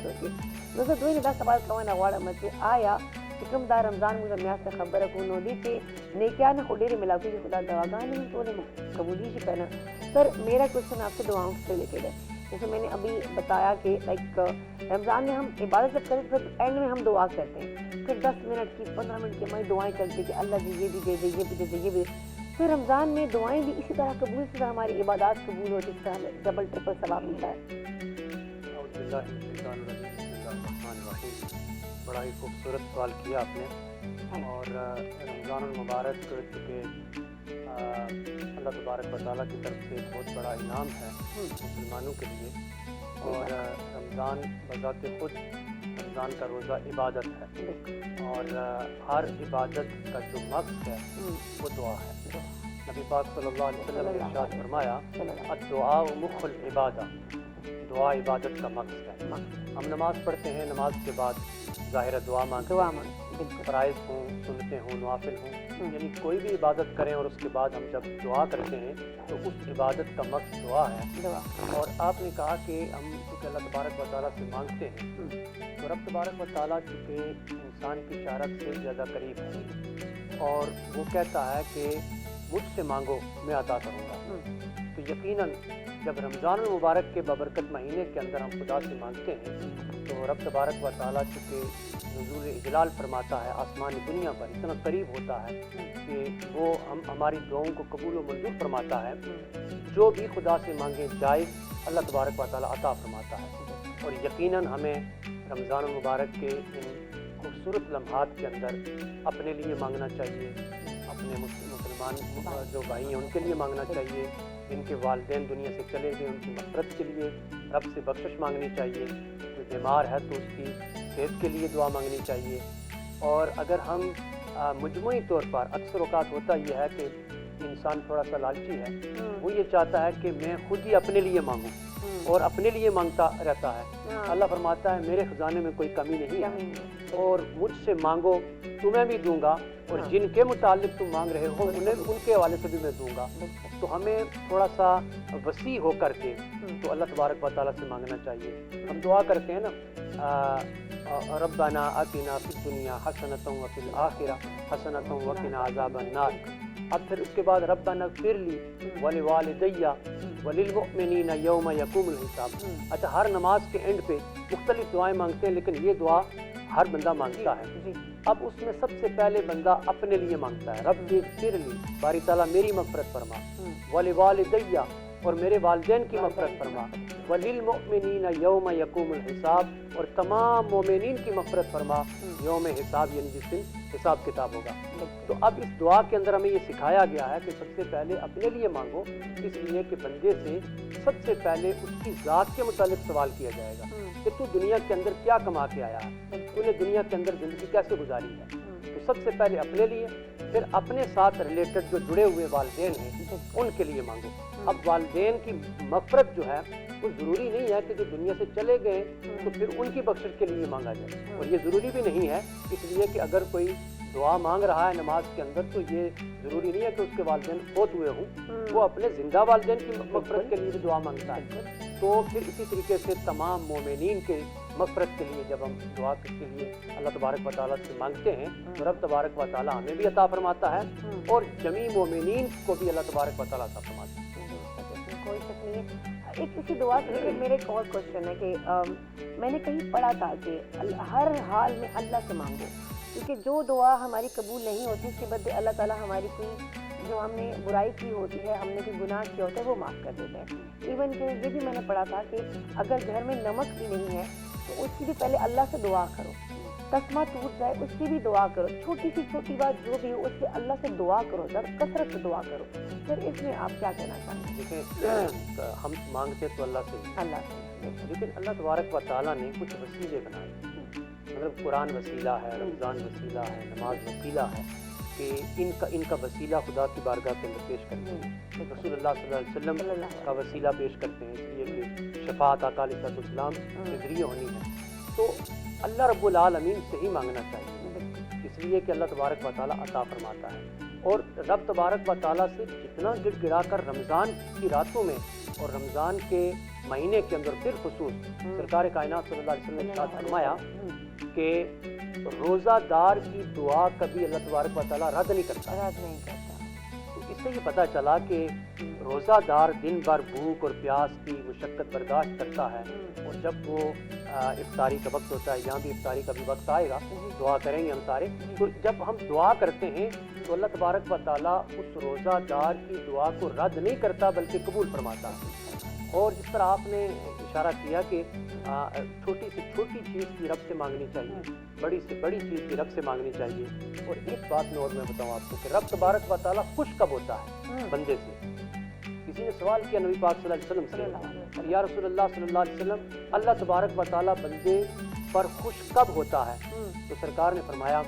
وکړي نو زه دوی نه دا سوال کوونه غواړم چې آیا چې کوم دا رمضان موږ میاشت خبره کو نو دي چې نیکیان خو ډېرې ملاو کېږي خدا دواګانې هم ټولې قبولی شي کہ نا سر میرا کوشچن آپ سے دعاؤں سے ریلیٹڈ ہے جیسے میں نے ابھی بتایا کہ لائک رمضان میں ہم عبادت جب کرتے پھر اینڈ میں ہم دعا کرتے ہیں پھر 10 منٹ کی 15 منٹ کی ہماری دعائیں چلتی کہ اللہ جی یہ بھی دے دے یہ بھی دے دے یہ بھی دے پھر رمضان میں دعائیں بھی اسی طرح قبول اسی طرح ہماری عبادات قبول ہوتی اس طرح ہمیں ڈبل ٹرپل ثواب ملتا ہے بڑا ہی خوبصورت سوال کیا آپ نے اور رمضان المبارک چونکہ اللہ تبارک و تعالیٰ کی طرف سے ایک بہت بڑا انعام ہے مسلمانوں کے لیے اور رمضان بذات خود رمضان کا روزہ عبادت ہے اور ہر عبادت کا جو مقصد ہے وہ دعا ہے نبی پاک صلی اللہ علیہ وسلم نے ارشاد فرمایا الدعاء مخ العبادہ دعا عبادت کا مقصد ہے ہم نماز پڑھتے ہیں نماز کے بعد ظاہر دعا مانگتے ہیں فرائض ہوں سنتیں ہوں نوافل ہوں یعنی کوئی بھی عبادت کریں اور اس کے بعد ہم جب دعا کرتے ہیں تو اس عبادت کا مقصد دعا ہے اور آپ نے کہا کہ ہم چونکہ اللہ تبارک و تعالیٰ سے مانگتے ہیں تو رب تبارک و تعالیٰ چونکہ انسان کی چارت سے زیادہ قریب ہے اور وہ کہتا ہے کہ مجھ سے مانگو میں عطا کروں گا تو یقیناً جب رمضان المبارک کے بابرکت مہینے کے اندر ہم خدا سے مانگتے ہیں تو رب تبارک و تعالیٰ چونکہ نزول اجلال فرماتا ہے آسمانی دنیا پر اتنا قریب ہوتا ہے کہ وہ ہماری دعاؤں کو قبول و منظور فرماتا ہے جو بھی خدا سے مانگے جائز اللہ تبارک و تعالیٰ عطا فرماتا ہے اور یقیناً ہمیں رمضان المبارک کے ان خوبصورت لمحات کے اندر اپنے لیے مانگنا چاہیے اپنے مسلمان جو بھائی ہیں ان کے لیے مانگنا چاہیے جن کے والدین دنیا سے چلے گئے ان کی مغفرت کے لیے رب سے بخشش مانگنی چاہیے جو بیمار ہے تو اس کی صحت کے لیے دعا مانگنی چاہیے اور اگر ہم مجموعی طور پر اکثر اوقات ہوتا یہ ہے کہ انسان تھوڑا سا لالچی ہے وہ یہ چاہتا ہے کہ میں خود ہی اپنے لیے مانگوں اور اپنے لیے مانگتا رہتا ہے اللہ فرماتا ہے میرے خزانے میں کوئی کمی نہیں ہے اور مجھ سے مانگو تمہیں بھی دوں گا اور جن کے متعلق تم مانگ رہے ہو انہیں ان کے حوالے سے بھی میں دوں گا تو ہمیں تھوڑا سا وسیع ہو کر کے تو اللہ تبارک و تعالیٰ سے مانگنا چاہیے ہم دعا کرتے ہیں نا ربنا آتنا فی الدنیا حسنۃ وفی الآخرہ حسنۃ وقنا عذاب النار اب پھر اس کے بعد ربنا اغفر لی ولوالدی وللمؤمنین یوم یقوم الحساب اچھا ہر نماز کے اینڈ پہ مختلف دعائیں مانگتے ہیں لیکن یہ دعا ہر بندہ مانگتا ہے اب اس میں سب سے پہلے بندہ اپنے لیے مانگتا ہے رب اغفر لی باری تعالیٰ میری مغفرت فرما ولوالدی اور میرے والدین کی مغفرت فرما، وَلِلْمُؤْمِنِينَ يَوْمَ يَقُومُ الْحِسَابِ، اور تمام مومنین کی مغفرت فرما یوم حساب، یعنی جس دن حساب کتاب ہوگا۔ تو اب اس دعا کے اندر ہمیں یہ سکھایا گیا ہے کہ سب سے پہلے اپنے لیے مانگو، اس لیے کہ بندے سے سب سے پہلے اس کی ذات کے متعلق سوال کیا جائے گا کہ تو دنیا کے اندر کیا کما کے آیا ہے، تو نے دنیا کے اندر زندگی کیسے گزاری ہے۔ تو سب سے پہلے اپنے لیے، پھر اپنے ساتھ ریلیٹڈ جو جڑے ہوئے والدین ہیں ان کے لیے مانگو۔ اب والدین کی مغفرت جو ہے وہ ضروری نہیں ہے کہ جو دنیا سے چلے گئے تو پھر ان کی بخشش کے لیے مانگا جائے، اور یہ ضروری بھی نہیں ہے، اس لیے کہ اگر کوئی دعا مانگ رہا ہے نماز کے اندر تو یہ ضروری نہیں ہے کہ اس کے والدین فوت ہوئے ہوں، وہ اپنے زندہ والدین کی مغفرت کے لیے بھی دعا مانگتا ہے۔ تو پھر اسی طریقے سے تمام مومنین کے مغفرت کے لیے جب ہم دعا کے لیے اللہ تبارک و تعالیٰ سے مانگتے ہیں تو رب تبارک و تعالیٰ ہمیں بھی عطا فرماتا ہے اور جمیع مومنین کو بھی اللہ تبارک و تعالیٰ عطا فرماتا ہے۔ کوئی شک نہیں ہے۔ ایک اسی دعا سے لیے میرا ایک اور کوشچن ہے کہ میں نے کہیں پڑھا تھا کہ ہر حال میں اللہ سے مانگو، کیونکہ جو دعا ہماری قبول نہیں ہوتی اس کے بدلے اللہ تعالیٰ ہماری کوئی جو ہم نے برائی کی ہوتی ہے، ہم نے کوئی گناہ کیا ہوتا ہے وہ معاف کر دیتے ہیں۔ ایون کہ یہ بھی میں نے پڑھا تھا کہ اگر گھر میں نمک بھی نہیں ہے تو اس کی بھی پہلے اللہ سے دعا کرو، تسمہ ٹوٹ جائے اس کی بھی دعا کرو، چھوٹی سی چھوٹی بات جو بھی ہو اس سے اللہ سے دعا کرو، کثرت سے دعا کرو۔ پھر اس میں آپ کیا کہنا چاہیں گے؟ دیکھیں ہم مانگتے تو اللہ سے، لیکن اللہ تبارک و تعالیٰ نے کچھ وسیلے بنائے، مطلب قرآن وسیلہ ہے، رمضان وسیلہ ہے، نماز وسیلہ ہے کہ ان کا وسیلہ خدا کی بارگاہ کے اندر پیش کرتے ہیں، رسول اللہ صلی اللہ علیہ وسلم کا وسیلہ پیش کرتے ہیں، اس لیے کہ شفاعت آقا علیہ السلام کے ذریعے ہونی ہے۔ تو اللہ رب العالمین سے ہی مانگنا چاہیے، اس لیے کہ اللہ تبارک و تعالیٰ عطا فرماتا ہے، اور رب تبارک و تعالیٰ سے جتنا گڑ گڑا کر رمضان کی راتوں میں اور رمضان کے مہینے کے اندر بالخصوص سرکار کائنات صلی اللہ علیہ وسلم نے ارشاد فرمایا کہ روزہ دار کی دعا کبھی اللہ تبارک و تعالیٰ رد نہیں کرتا۔ تو اس سے یہ پتہ چلا کہ روزہ دار دن بھر بھوک اور پیاس کی مشقت برداشت کرتا ہے، اور جب وہ افطاری کا وقت ہوتا ہے، یہاں بھی افطاری کا بھی وقت آئے گا، دعا کریں گے ہم سارے، تو جب ہم دعا کرتے ہیں تو اللہ تبارک و تعالیٰ اس روزہ دار کی دعا کو رد نہیں کرتا بلکہ قبول فرماتا ہے۔ اور جس طرح آپ نے اشارہ کیا کہ چھوٹی سے چھوٹی چیز کی رب سے مانگنی چاہیے، بڑی سے بڑی چیز کی رب سے مانگنی چاہیے، اور ایک بات میں اور میں بتاؤں آپ کو کہ رب تبارک و تعالیٰ خوش کب ہوتا ہے بندے سے۔ کسی نے سوال کیا نبی پاک صلی اللہ علیہ وسلم سے، یا رسول اللہ صلی اللہ علیہ وسلم اللہ تبارک و تعالیٰ بندے پر خوش کب ہوتا ہے؟ تو سرکار نے فرمایا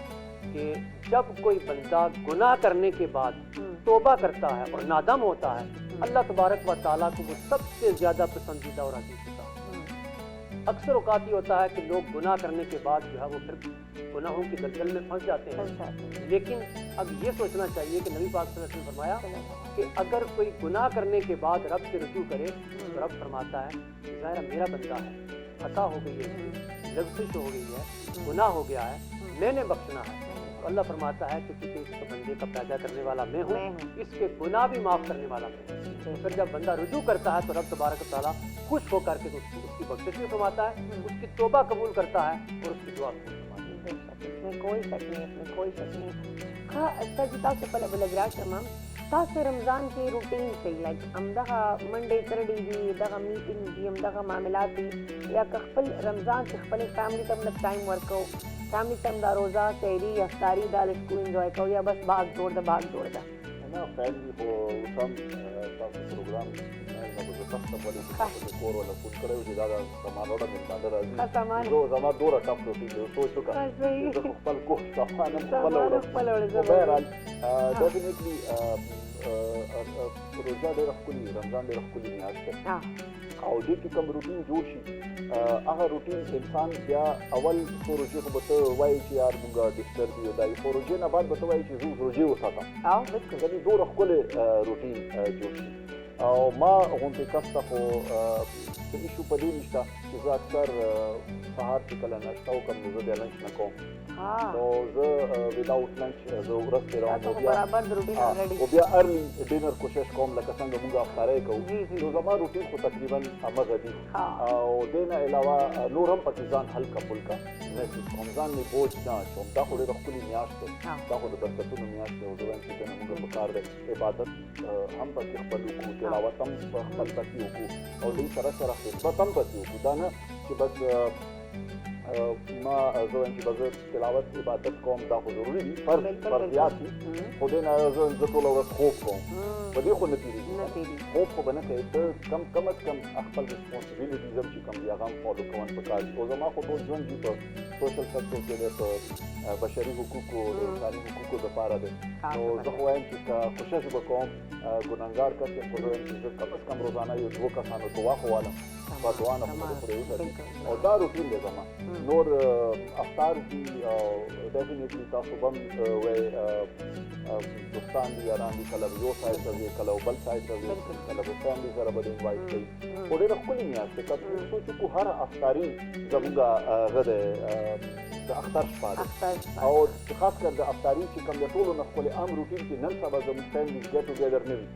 کہ جب کوئی بندہ گناہ کرنے کے بعد توبہ کرتا ہے اور نادم ہوتا ہے، اللہ تبارک و تعالیٰ کو وہ سب سے زیادہ پسندیدہ اور عزیز ہوتا ہے۔ اکثر اوقات یہ ہوتا ہے کہ لوگ گناہ کرنے کے بعد جو ہے وہ پھر گناہوں کی دلدل میں پھنس جاتے ہیں، لیکن اب یہ سوچنا چاہیے کہ نبی پاک صلی اللہ علیہ وسلم فرمایا کہ اگر کوئی گناہ کرنے کے بعد رب سے رجوع کرے تو رب فرماتا ہے کہ ظاہر میرا بندہ ہے، خطا ہو گئی ہے، لغزش ہو گئی ہے، گناہ ہو گیا ہے، میں نے بخشنا ہے۔ تو اللہ فرماتا ہے کہ کیونکہ اس بندے کا پیدا کرنے والا میں ہوں، اس کے گناہ بھی معاف کرنے والا میں ہوں۔ تو پھر جب بندہ رجوع کرتا ہے تو رب تبارک و تعالیٰ خوش ہو کر کے اس کی بخشش بھی فرماتا ہے، اس کی توبہ قبول کرتا ہے اور اس کی دعا قبول فرماتا ہے۔ اس میں کوئی شک نہیں، اس میں کوئی شک نہیں۔ خواہ سجدہ سے پہلے بلگرا شمام تاسو رمضان کے روٹین سے لائک امدغه منډه ترډي دي دغه میټینګ دي امدغه معاملات دي یا خپل رمضان کې خپل فیملی ته مطلب ټایم ورکو، فیملی ته دا روزه سحری افطاری دا لږ انجوای کوو یا بس باغ جوړ ده؟ انا فعلي هو وسام تاسو پروګرام نه د تاسو په اړه د کور ولا فوټ کړو چې دا سامان وړه مې باندې راځي زه زما دوره ټاپ روټي دی سوچو کا زه خپل کوه سامان خپل وړه بهرحال ډیفینیټلی روزه ډېر خپل رمضان ډېر خپل میاشت ده او دې کې کوم روټین جوړ شي هغه روټین انسان بیا اول څو روزې خو به ته وایي چې یار موږ ډسټرب یو دا خو روزې نه بعد به ته وایي چې زه روزې وساتم یعنې دومره ښکلی روټین جوړ شي او ما غوندې کس ته خو څه ایشو په دې نشته چې زه اکثر سهار چې کله ناشته وکړم نو زه بیا لنچ نه کوم نو زه وداوټ لنچ زه ورځ تېروم تاسو خو برابر د روټین already. او بیا ارلی ډینر کوشش کوم لکه څنګه موږ افطارۍ جی، جی. کوو نو زما روټین خو تقریبا همغه دي ها. او دې نه علاوه نور هم پکې ځان هلکه پلکه محسوس کوم ځان مې بوج نه اچوم دا خو ډېره ښکلې میاشت دی ها. دا خو د برکتونو میاشت دی او زه وایم چې دنه موږ پکار دی عبادت هم پکې خپل وکړو تلاوت هم په خپل پکې وکړو او دې سره سره خدمت هم پکې وکړو دا نه چې بس ما زه وایم چې بس تلاوت عبادت کوم دا خو ضروري دي فرضیات دي خو دې نه زه ټوله ورځ خوب کوم په دې خو نه تېرېږي خوب خو به نه کوې ته کم از کم خپل ریسپانسبیلیټیز هم چې کوم دي هغه هم فالو کول پکار دي او زما خو ټول ژوند دي په سوشل سیکټر کې دی په بشري حقوقو د انساني حقوقو دپاره دی نو زه خو وایم چې که کوشش به کوم ګنهګار کس یم خو زه وایم چې زه کم از کم روزانه یو 2 کسانو دعا خو والم په دعا نه خو مې پرې وساتي او دا روټین دی زما نور افطار دي او ډیفینیټلی تاسو به هم وایي دوستان دي یاران دي کله به یو سایډ ته ځي کله بل سایډ ته ځي کله به فیملي سره به انوایټ کوي خو ډېره ښکلې میاشت دی که سوچو کو هر افطاري زموږ هغه دی د اختر شپه ده او خاص کر د افطاري چې کوم د ټولو نه ښکلی عام روټین کې نن سبا زموږ فیملي ګیټ ټوګیدر نه وي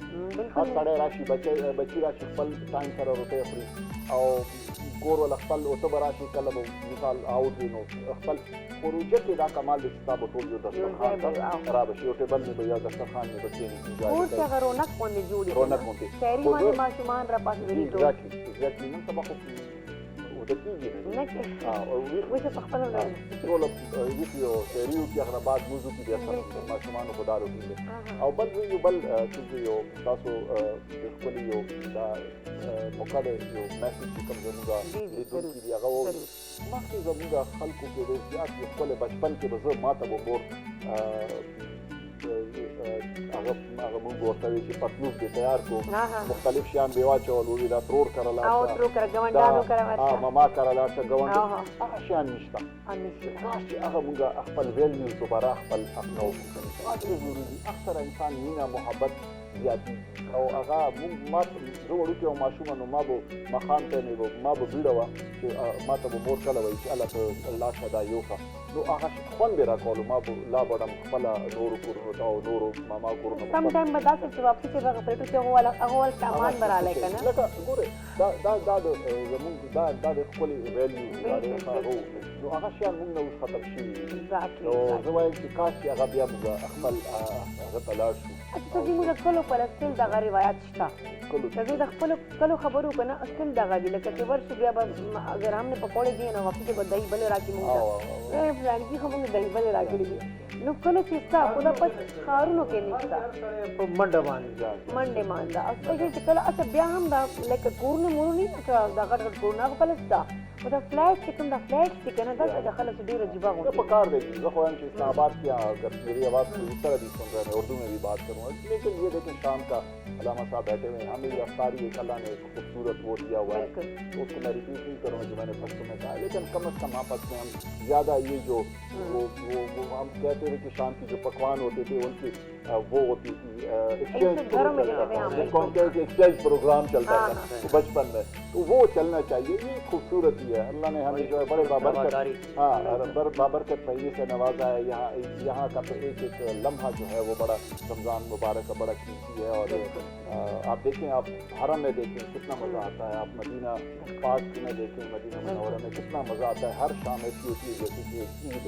هر سړی راشي بچي راشي خپل ټایم سره روټۍ خوري او کور ول خپل او ته به راشي کله به مثال آوټ وي نو خپل پروژه کې دا کمال دی چې تا به ټول یو دسترخوان ته را به شي یو ټیبل مې به یا دسترخوان مې به کښېني کور چې هغه رونق غوندې جوړ وي رونق غوندې شهري باندې ماشومان راپاسېدلي ټول ایګزیکټلي نن سبا خو وده کېږي نه وایي په خپله ټوله ویښ یو شهري وو کې هغه نه بعد موز وکړي بیا سره ماشومانو خو دا روټین دی او بل یو بل چونکې یو تاسو د ښکلي یو دا موقع دی یو میسج چې کوم زموږ لیدونکي دي هغه مخکې زموږ خلکو کې ډېر زیات یو ښکلی بچپن کې به زه ما ته به مور هغه مونږ ورته وایي چې پتلوس دې تیار کړو مختلف شیان به یې واچول ووایي دا ترور کره لاړ ماما کره لاړ شه ګاونډ هغه شیان نشته کاش چې هغه مونږ خپل ویلیوز دوباره خپل اپناو کړو دا ډېر ضروري دي اکثره انسان مینه محبت زیاتي او هغه مونږ ما زه وړوکی وم ماشومه نو ما به ماښام ټایم ما به بیړه وه چې ما ته به مور کله وایي چې هله ته لاړ شه دا یوښه نو هغه خوند به یې راکولو ما به لا بړم خپله نورو کورونو ته او نورو ماما کورونو سم ټایم به داسې چې واپسې چې هغه پرېږدو چې هغه ول سامان به رالی که نه لکه ګورې دا د زمونږ دا د ښکلې ویلیوز دا ډېر هغه نو هغه شیان مونږ نه اوس ختم شوي دي نو زه وایم چې کاش چې هغه بیا مونږ خپل هغه ته لاړ شو اچھا زموږ د کلو پر استل دغه روایت شته د د خپلو کلو خبرو که نه استل دغه دي لکه چې ورشو بیا به اگر هم نه پکوړې دي نو واپس به دہی بلې راکړي مونږ ته فلانکي خو مونږ دہی بلې راکړي دي نو کله چې ستا خو دا پس ښارونو کې نشته په منډه باندې منډې مانده او سپیشل چې کله اچھا بیا هم دا لکه کورونه مورونه دا غټ غټ کورونه هغه پله شته خو دا فلیټ چې کوم دا فلیټ چې که نه دلته د خلک ډېر عجیبه غوندې په کار دیکھیے زه خو وایم چې اسلام آباد کی میری آواز پوری طرح بھی سن رہے ہیں اردو میں بھی بات کروں لیکن یہ دیکھیں شام کا علامہ صاحب بیٹھے ہوئے ہیں ہمیں یہ افطاری ایک اللہ نے ایک خوبصورت وہ دیا ہوا ہے اس کو میں ریپیٹ نہیں کروں جو میں نے فرسٹ میں کہا لیکن کم از کم آپس میں ہم زیادہ یہ جو وہ ہم کہتے ہیں کہ شام کی جو پکوان ہوتے تھے ان کی وہ ہوتی تھی ایکسچینج پروگرام چلتا تھا بچپن میں تو وہ چلنا چاہیے یہ خوبصورت ہی ہے اللہ نے ہمیں جو ہے بڑے بابرکت مہینے سے نوازا ہے یہاں کا تو ایک ایک لمحہ جو ہے وہ بڑا رمضان مبارک کا بڑا قیمتی ہے اور آپ دیکھیں آپ حرم میں دیکھیں کتنا مزہ آتا ہے آپ مدینہ پاک میں دیکھیں مدینہ منورہ میں کتنا مزہ آتا ہے ہر شام ایسی ہوتی ہے جیسے کہ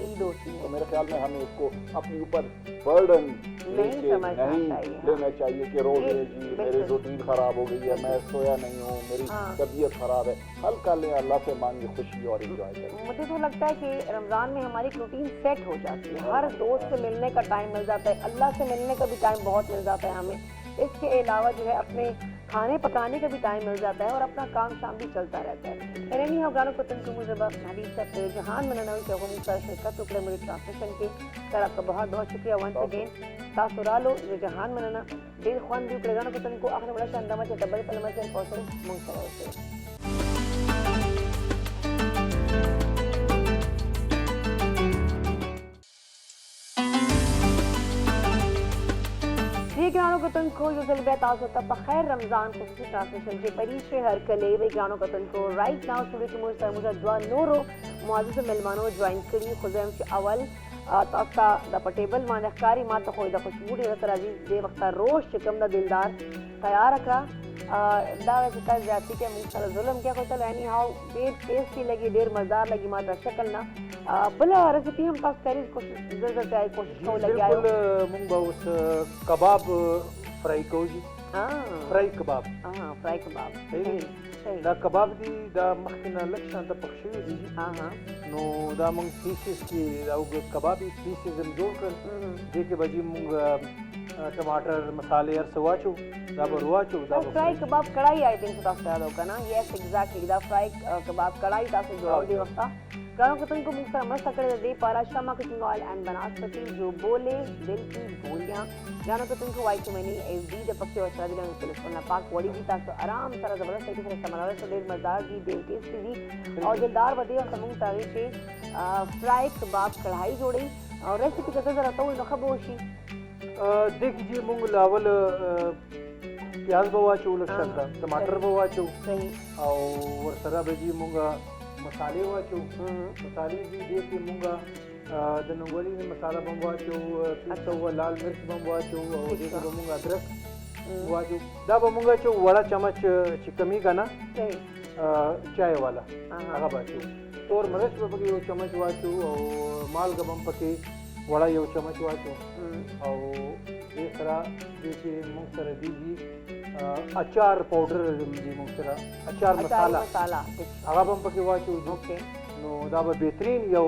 عید ہوتی ہے تو میرے خیال میں ہمیں اس کو اپنے اوپر برڈن نہیں لینا چاہیے کہ روز جی میری روٹین خراب ہو گئی ہے میں سویا نہیں ہوں میری طبیعت خراب ہے ہلکا لیں اللہ سے مانگے خوشی اور انجوائے کریں مجھے تو لگتا ہے کہ رمضان میں ہماری روٹین سیٹ ہو جاتی ہے ہر دوست سے ملنے کا ٹائم مل جاتا ہے اللہ سے ملنے کا بھی ٹائم بہت مل جاتا ہے ہمیں اس کے علاوہ جو ہے اپنے کھانے پکانے کا بھی ٹائم مل جاتا ہے اور اپنا کام شام بھی چلتا رہتا ہے رینی ہوگانوں کو تن کو مجھے حبیب صاحب جہان منانا چاہوں گی سر شرکت ٹکڑے میری ٹرانسلیشن کی سر آپ کا بہت بہت شکریہ ونس اگین تاثرالو جو جہان منانا دل خوان بھی اکڑے گانوں کو تن کو آخر بڑا شاندامہ سے ڈبل پلمہ سے پہنچے منگسر ہوتے ہیں گرانو کتن کو جو ذلبیت آس ہوتا بخیر رمضان خصوصی ٹرانسلیشن کے پریش ہر کلے وی گرانو کتن کو رائٹ ناؤ اسٹوڈیو کی مجھ سر مجھے دعا نورو معزز ملمانوں جوائن کری خزیم کے اول تاسو د پټیبل باندې ښکاری ما ته خو د خوشبو ډېره سره راځي دې وخته روش چې کوم د دلدار تیار کړه دا چې تا زیاتې کې موږ سره ظلم کې خو چلو اینی هاو ډېر ټیسټي لګي ډېر مزدار لګي ما ته شکل نه بله ریسپي هم تاسو کاری کوشش زر زر ځای کوشش کوو لګیا بالکل موږ به اوس کباب فرای کوو جی فرای کباب فرای کباب صحیح دا کباب دی دا مخکې نه لږ شانته پخ شوي دي جی نو دا موږ پیسز کې دا کبابي پیسز هم جوړ کړل دې کې به جی موږ ټماټر مسالې هر څه واچو دا به واچو دا به فرائی کباب کڑھائی آئی تھنک تاسو یاد ہوگا نا یس ایگزیکٹلی دا فرائی کباب کڑھائی تاسو جوړول دی وخته ګرانو کتونکو موږ سره مرسته کړې ده دې پاره شمع کوکنګ آئل اینڈ بناسپتی جو بولے دل کی بولیاں ګرانو کتونکو وایټامین ایف डी د پکې ورسره دي نو تلفون پاک وړي دي تاسو آرام سره زبردست طریقې سره استعمالول سره ډېر مزدار دي ډېر ټیسټي دي او دلدار ودی او موږ تاریخ کې فرائی کباب کڑھائی جوړي او ریسپي کې څه راته نو خبر وشي دیکھ جی موږ لاول پیاز به واچو لږ شانته ټماټر به واچو او ورسره به جی موږ مسالې واچو مسالې دي دې کې موږ د نونګولي مساله به واچو پیسه و لال مرچ به واچو او دې کې به موږ ادرک واچو دا به موږ چې وړه چمچ چې کمی کنه چای والا هغه واچو تور مرچ به پکې یو چمچ واچو او مالګه به پکې وړه یو چمچ واچو او دې سره دې کې موږ سره دیږي اچار پاوډر دې موږ سره اچار مساله هغه هم پکې واچو نو دا به بهترین یو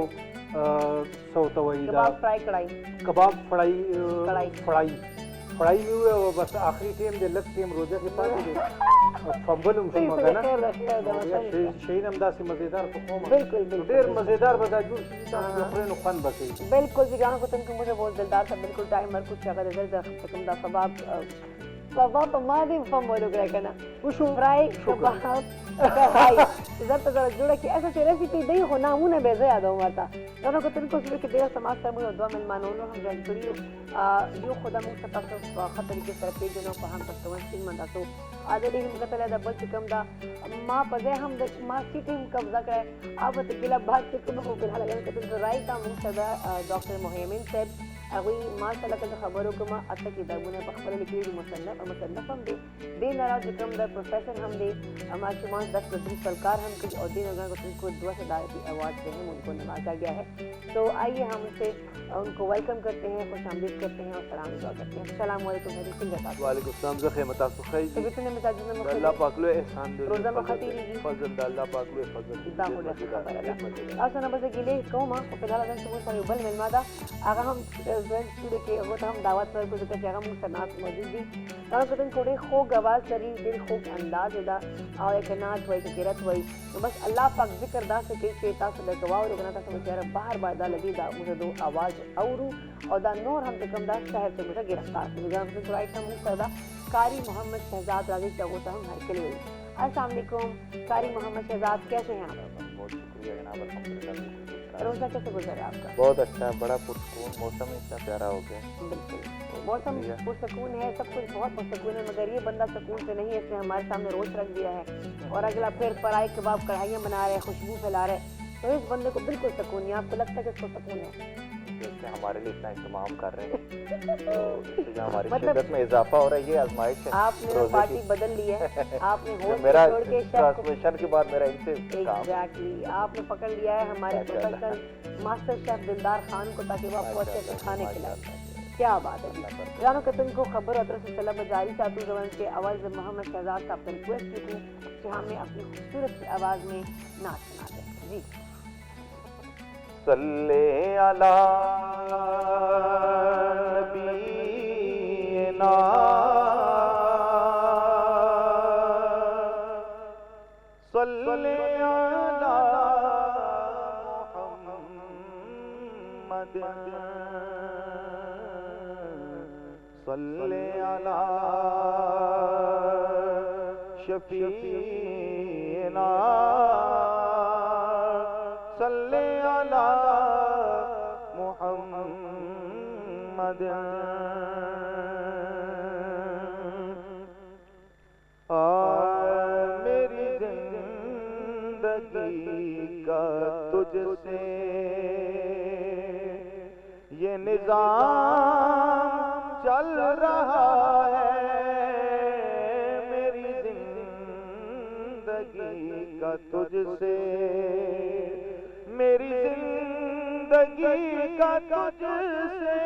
څه وایي دا کباب فړای مې وویل او بس آخري ټیم دی لږ ټیم روزه کې پاتې دی فمبل هم شوم که نه شیان هم داسې مزېدار پخوم ډېر مزېدار به دا جوړ شي تاسو د خورئ نو خوند به کوي بالکل جی ګرانو کتونکو مجھے بہت دلدار تھا بالکل ٹائم اور کچھ اگر ادھر کم دا کباب کباب ما دې فم ولو کړی که نه فرائی کباب کڑھائی زر ته زره جوړه کړي ایسه چې ریسیپي دی خو نامونه به زه یادوم ورته ګرانو کتونکو زړه کې ډېره سماج سره موږ دوه مېلمانونه هم جوین کړي یو خو دا موږ ته تاسو په ښه طریقې سره پېژنو په هم تاسو سکرین باندې تاسو عادلې هم کتلی ده بل چې کوم ده ما په ځای هم د ما سیټ هم قبضه کړی او په تکیله بعد چې کوم خو فلحال ګرانو کتونکو رایټ هم موږ سره ډاکټر محیمین صاحب هغوی ما سره لکه زه خبرو کوم اته کتابونه په خپله لیکلي دي مصنف هم دی دې نه را چې کوم د پروفیسر هم دی ماشومان 10 بدری سرکار هم کوي اور دین اگر ان کو 2 صدارتی ایوارڈ سے ہم ان کو نوازا گیا ہے تو آئیے ہم ان سے ان کو ویلکم کرتے ہیں خوش آمدید کرتے ہیں اور سلام دعا کرتے ہیں السلام علیکم حضرت سنگ صاحب وعلیکم السلام زه خیمه تاسو خیر تو بتنے مزاج میں الله پاک له احسان دې روزه مخاطری فضل د الله پاک له فضل دا هو خبره ده تاسو نه بس ګیله کوم په فلحال نن څه سره بل ملما دا هغه هم ځل چې کې هغه هم دعوت ورکړو چې هغه موږ سره ناس موجود دي دا کتن کوډه خوږ आवाज لري ډېر خوږ انداز ده او یک نات وای چې قرات وای نو بس الله پاک ذکر دا څه کوي چې تاسو د گواو لګنا تاسو بیچاره بار بار دا لګي دا موږ دو आवाज اورو او دا نور هم کوم دا شهر ته موږ گرفتار دي ګرام سے رائٹ هم صدا قاری محمد شہزاد راضی چاہو تو ہم ہر کے لیے السلام علیکم قاری محمد شہزاد کیسے ہیں آپ بہت شکریہ جناب الحمدللہ روزہ کیسے گزرا آپ کا بہت اچھا بڑا پرسکون موسم اتنا پیارا ہو گیا بالکل موسم پرسکون ہے سب کچھ بہت پرسکون ہے مگر یہ بندہ سکون سے نہیں ہے اس نے ہمارے سامنے روز رکھ دیا ہے اور اگلا پھر فرائی کباب کڑھائیاں بنا رہے خوشبو پھیلا رہے تو اس بندے کو بالکل سکون نہیں آپ کو لگتا ہے کہ اس کو سکون ہے جیسے ہمارے لیے اتنا اہتمام کر رہے ہیں تو اس سے ہماری شدت میں اضافہ ہو رہا ہے یہ آزمائش ہے آپ نے پارٹی بدل لی ہے آپ نے ہوسٹ میرا چھوڑ کے ٹرانسمیشن کے بعد میرا ان سے ایگزیکٹلی آپ نے پکڑ لیا ہے ہمارے پروفیسر ماسٹر شیف دلدار خان کو تاکہ وہ آپ کو اچھے سے کھانے کھلائے کیا بات ہے جانو کہ تم کو خبر ادرس سلام جاری چاہتی ہوں زبان کے آواز محمد شہزاد صاحب سے ریکویسٹ کی تھی کہ ہمیں اپنی خوبصورت سی آواز میں نعت سنا دیں جی صلی علی نبینا صلی علی محمد صلی علی شفیعنا صلی علی محمد میری زندگی کا تجھ سے نظام چل رہا ہے میری زندگی کا تجھ سے، میری زندگی کا تجھ سے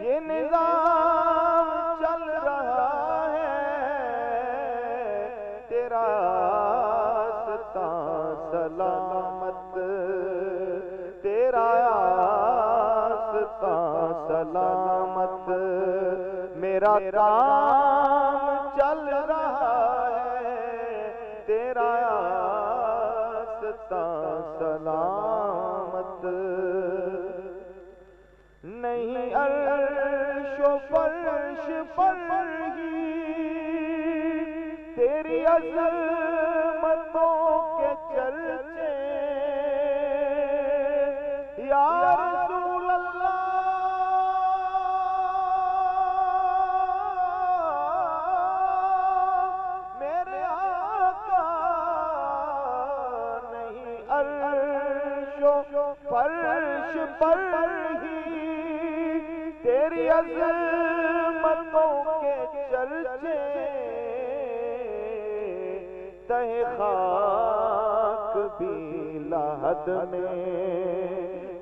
یہ نظام چل رہا ہے، تیرا راستہ سلامت، تیرا راستہ سلامت، میرا کام چل رہا ہے، تیرا راستہ سلامت، نہیں عرش و فرش پر ہی تیری عظمتوں کے چرچے، یا رسول اللہ میرے آقا، نہیں عرش و فرش پر ہی تیری عظمتوں کے چرچے، تہ خاک بھی لحد میں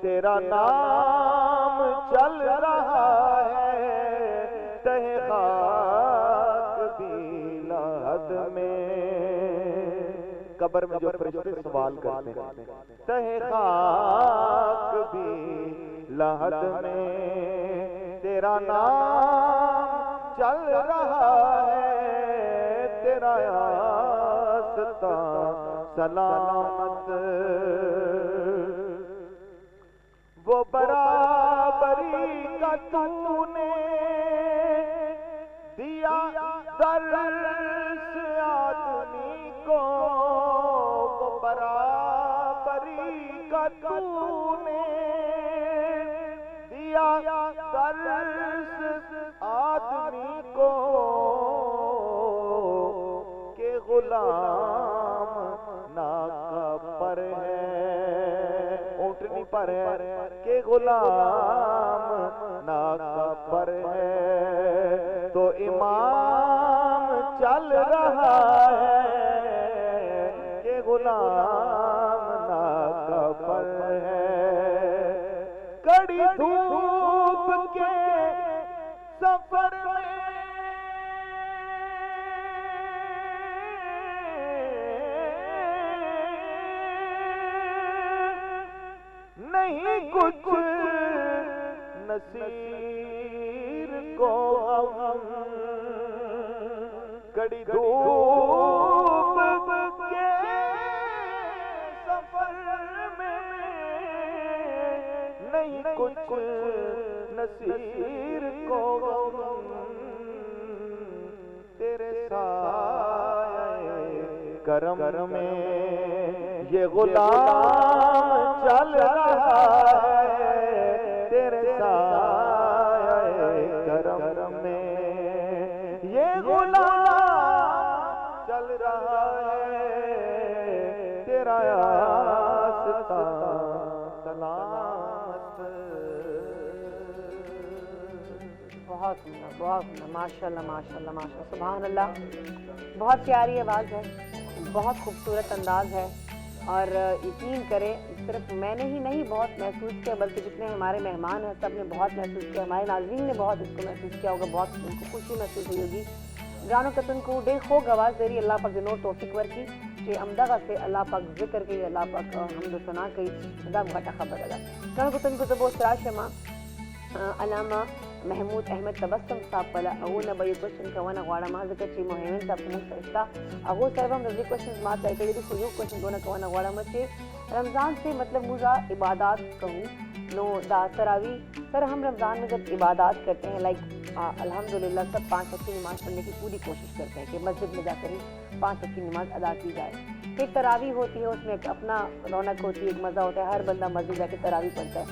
تیرا نام چل رہا ہے، تہ خاک بھی لحد میں، قبر میں جو فرشتے سوال کرتے ہیں، تہ خاک بھی لحد میں تیرا نام چل رہا ہے، تیرا راستہ سلامت، وہ برابری کا تو نے دیا درس آدمی کو، وہ برابری کا تو نے دیا درس آدمی کو، کہ غلام ناکا پر ہے، اونٹنی پر ہے، کہ غلام ناکا پر ہے، تو امام چل رہا ہے، کہ غلام ناکا پر ہے، کڑی دھوپ کے سفر میں نہیں کچھ نصیر کو غم، کڑی دھوپ کے سفر میں نہیں کچھ نصیر کو غم، تیرے سایہ کرم میں یہ غلام چل رہا ہے، تیرے سایہ کرم میں یہ غلام چل رہا ہے، تیرا راستہ سلامت۔ بہت عمدہ، بہت عمدہ، ماشاء اللہ ماشاء اللہ ماشاء اللہ، سبحان اللہ، بہت پیاری آواز ہے، بہت خوبصورت انداز ہے، اور یقین کریں صرف میں نے ہی نہیں بہت محسوس کیا، بلکہ جتنے ہمارے مہمان ہیں سب نے بہت محسوس کیا، ہمارے ناظرین نے بہت اس کو محسوس کیا ہوگا، بہت ان کو خوشی محسوس ہوئی ہوگی۔ جانو کتن کو ڈے خوگ آواز دے رہی اللہ پاک دنوں توفیق ورکی کہ امدغہ سے اللہ پاک ذکر کی، اللہ پاک حمد و ثنا کی، خدا بھٹا خبر اللہ۔ جانو کتن کو زبو سراج شما علامہ محمود احمد تبسم صاحب پلا اغونا بھائی کوشچن کوانا غواړه ما ځکه چې مهمن صاحب موږ سره شته، هغو سره به هم د دې کوشچنز ما ته کړي دي، خو یو کوشچن دونه کوانا غواړم چې رمضان سے مطلب موږ عبادات کہوں نو دا تراوی سر، ہم رمضان میں جب عبادات کرتے ہیں لائک الحمدللہ سب 5 وقت کی نماز پڑھنے کی پوری کوشش کرتے ہیں کہ مسجد میں جا کر ہی 5 وقت کی نماز ادا کی جائے، پھر تراوی ہوتی ہے، اس میں ایک اپنا رونق ہوتی ہے، ایک مزہ ہوتا ہے، ہر بندہ مسجد جا کے تراوی پڑھتا ہے۔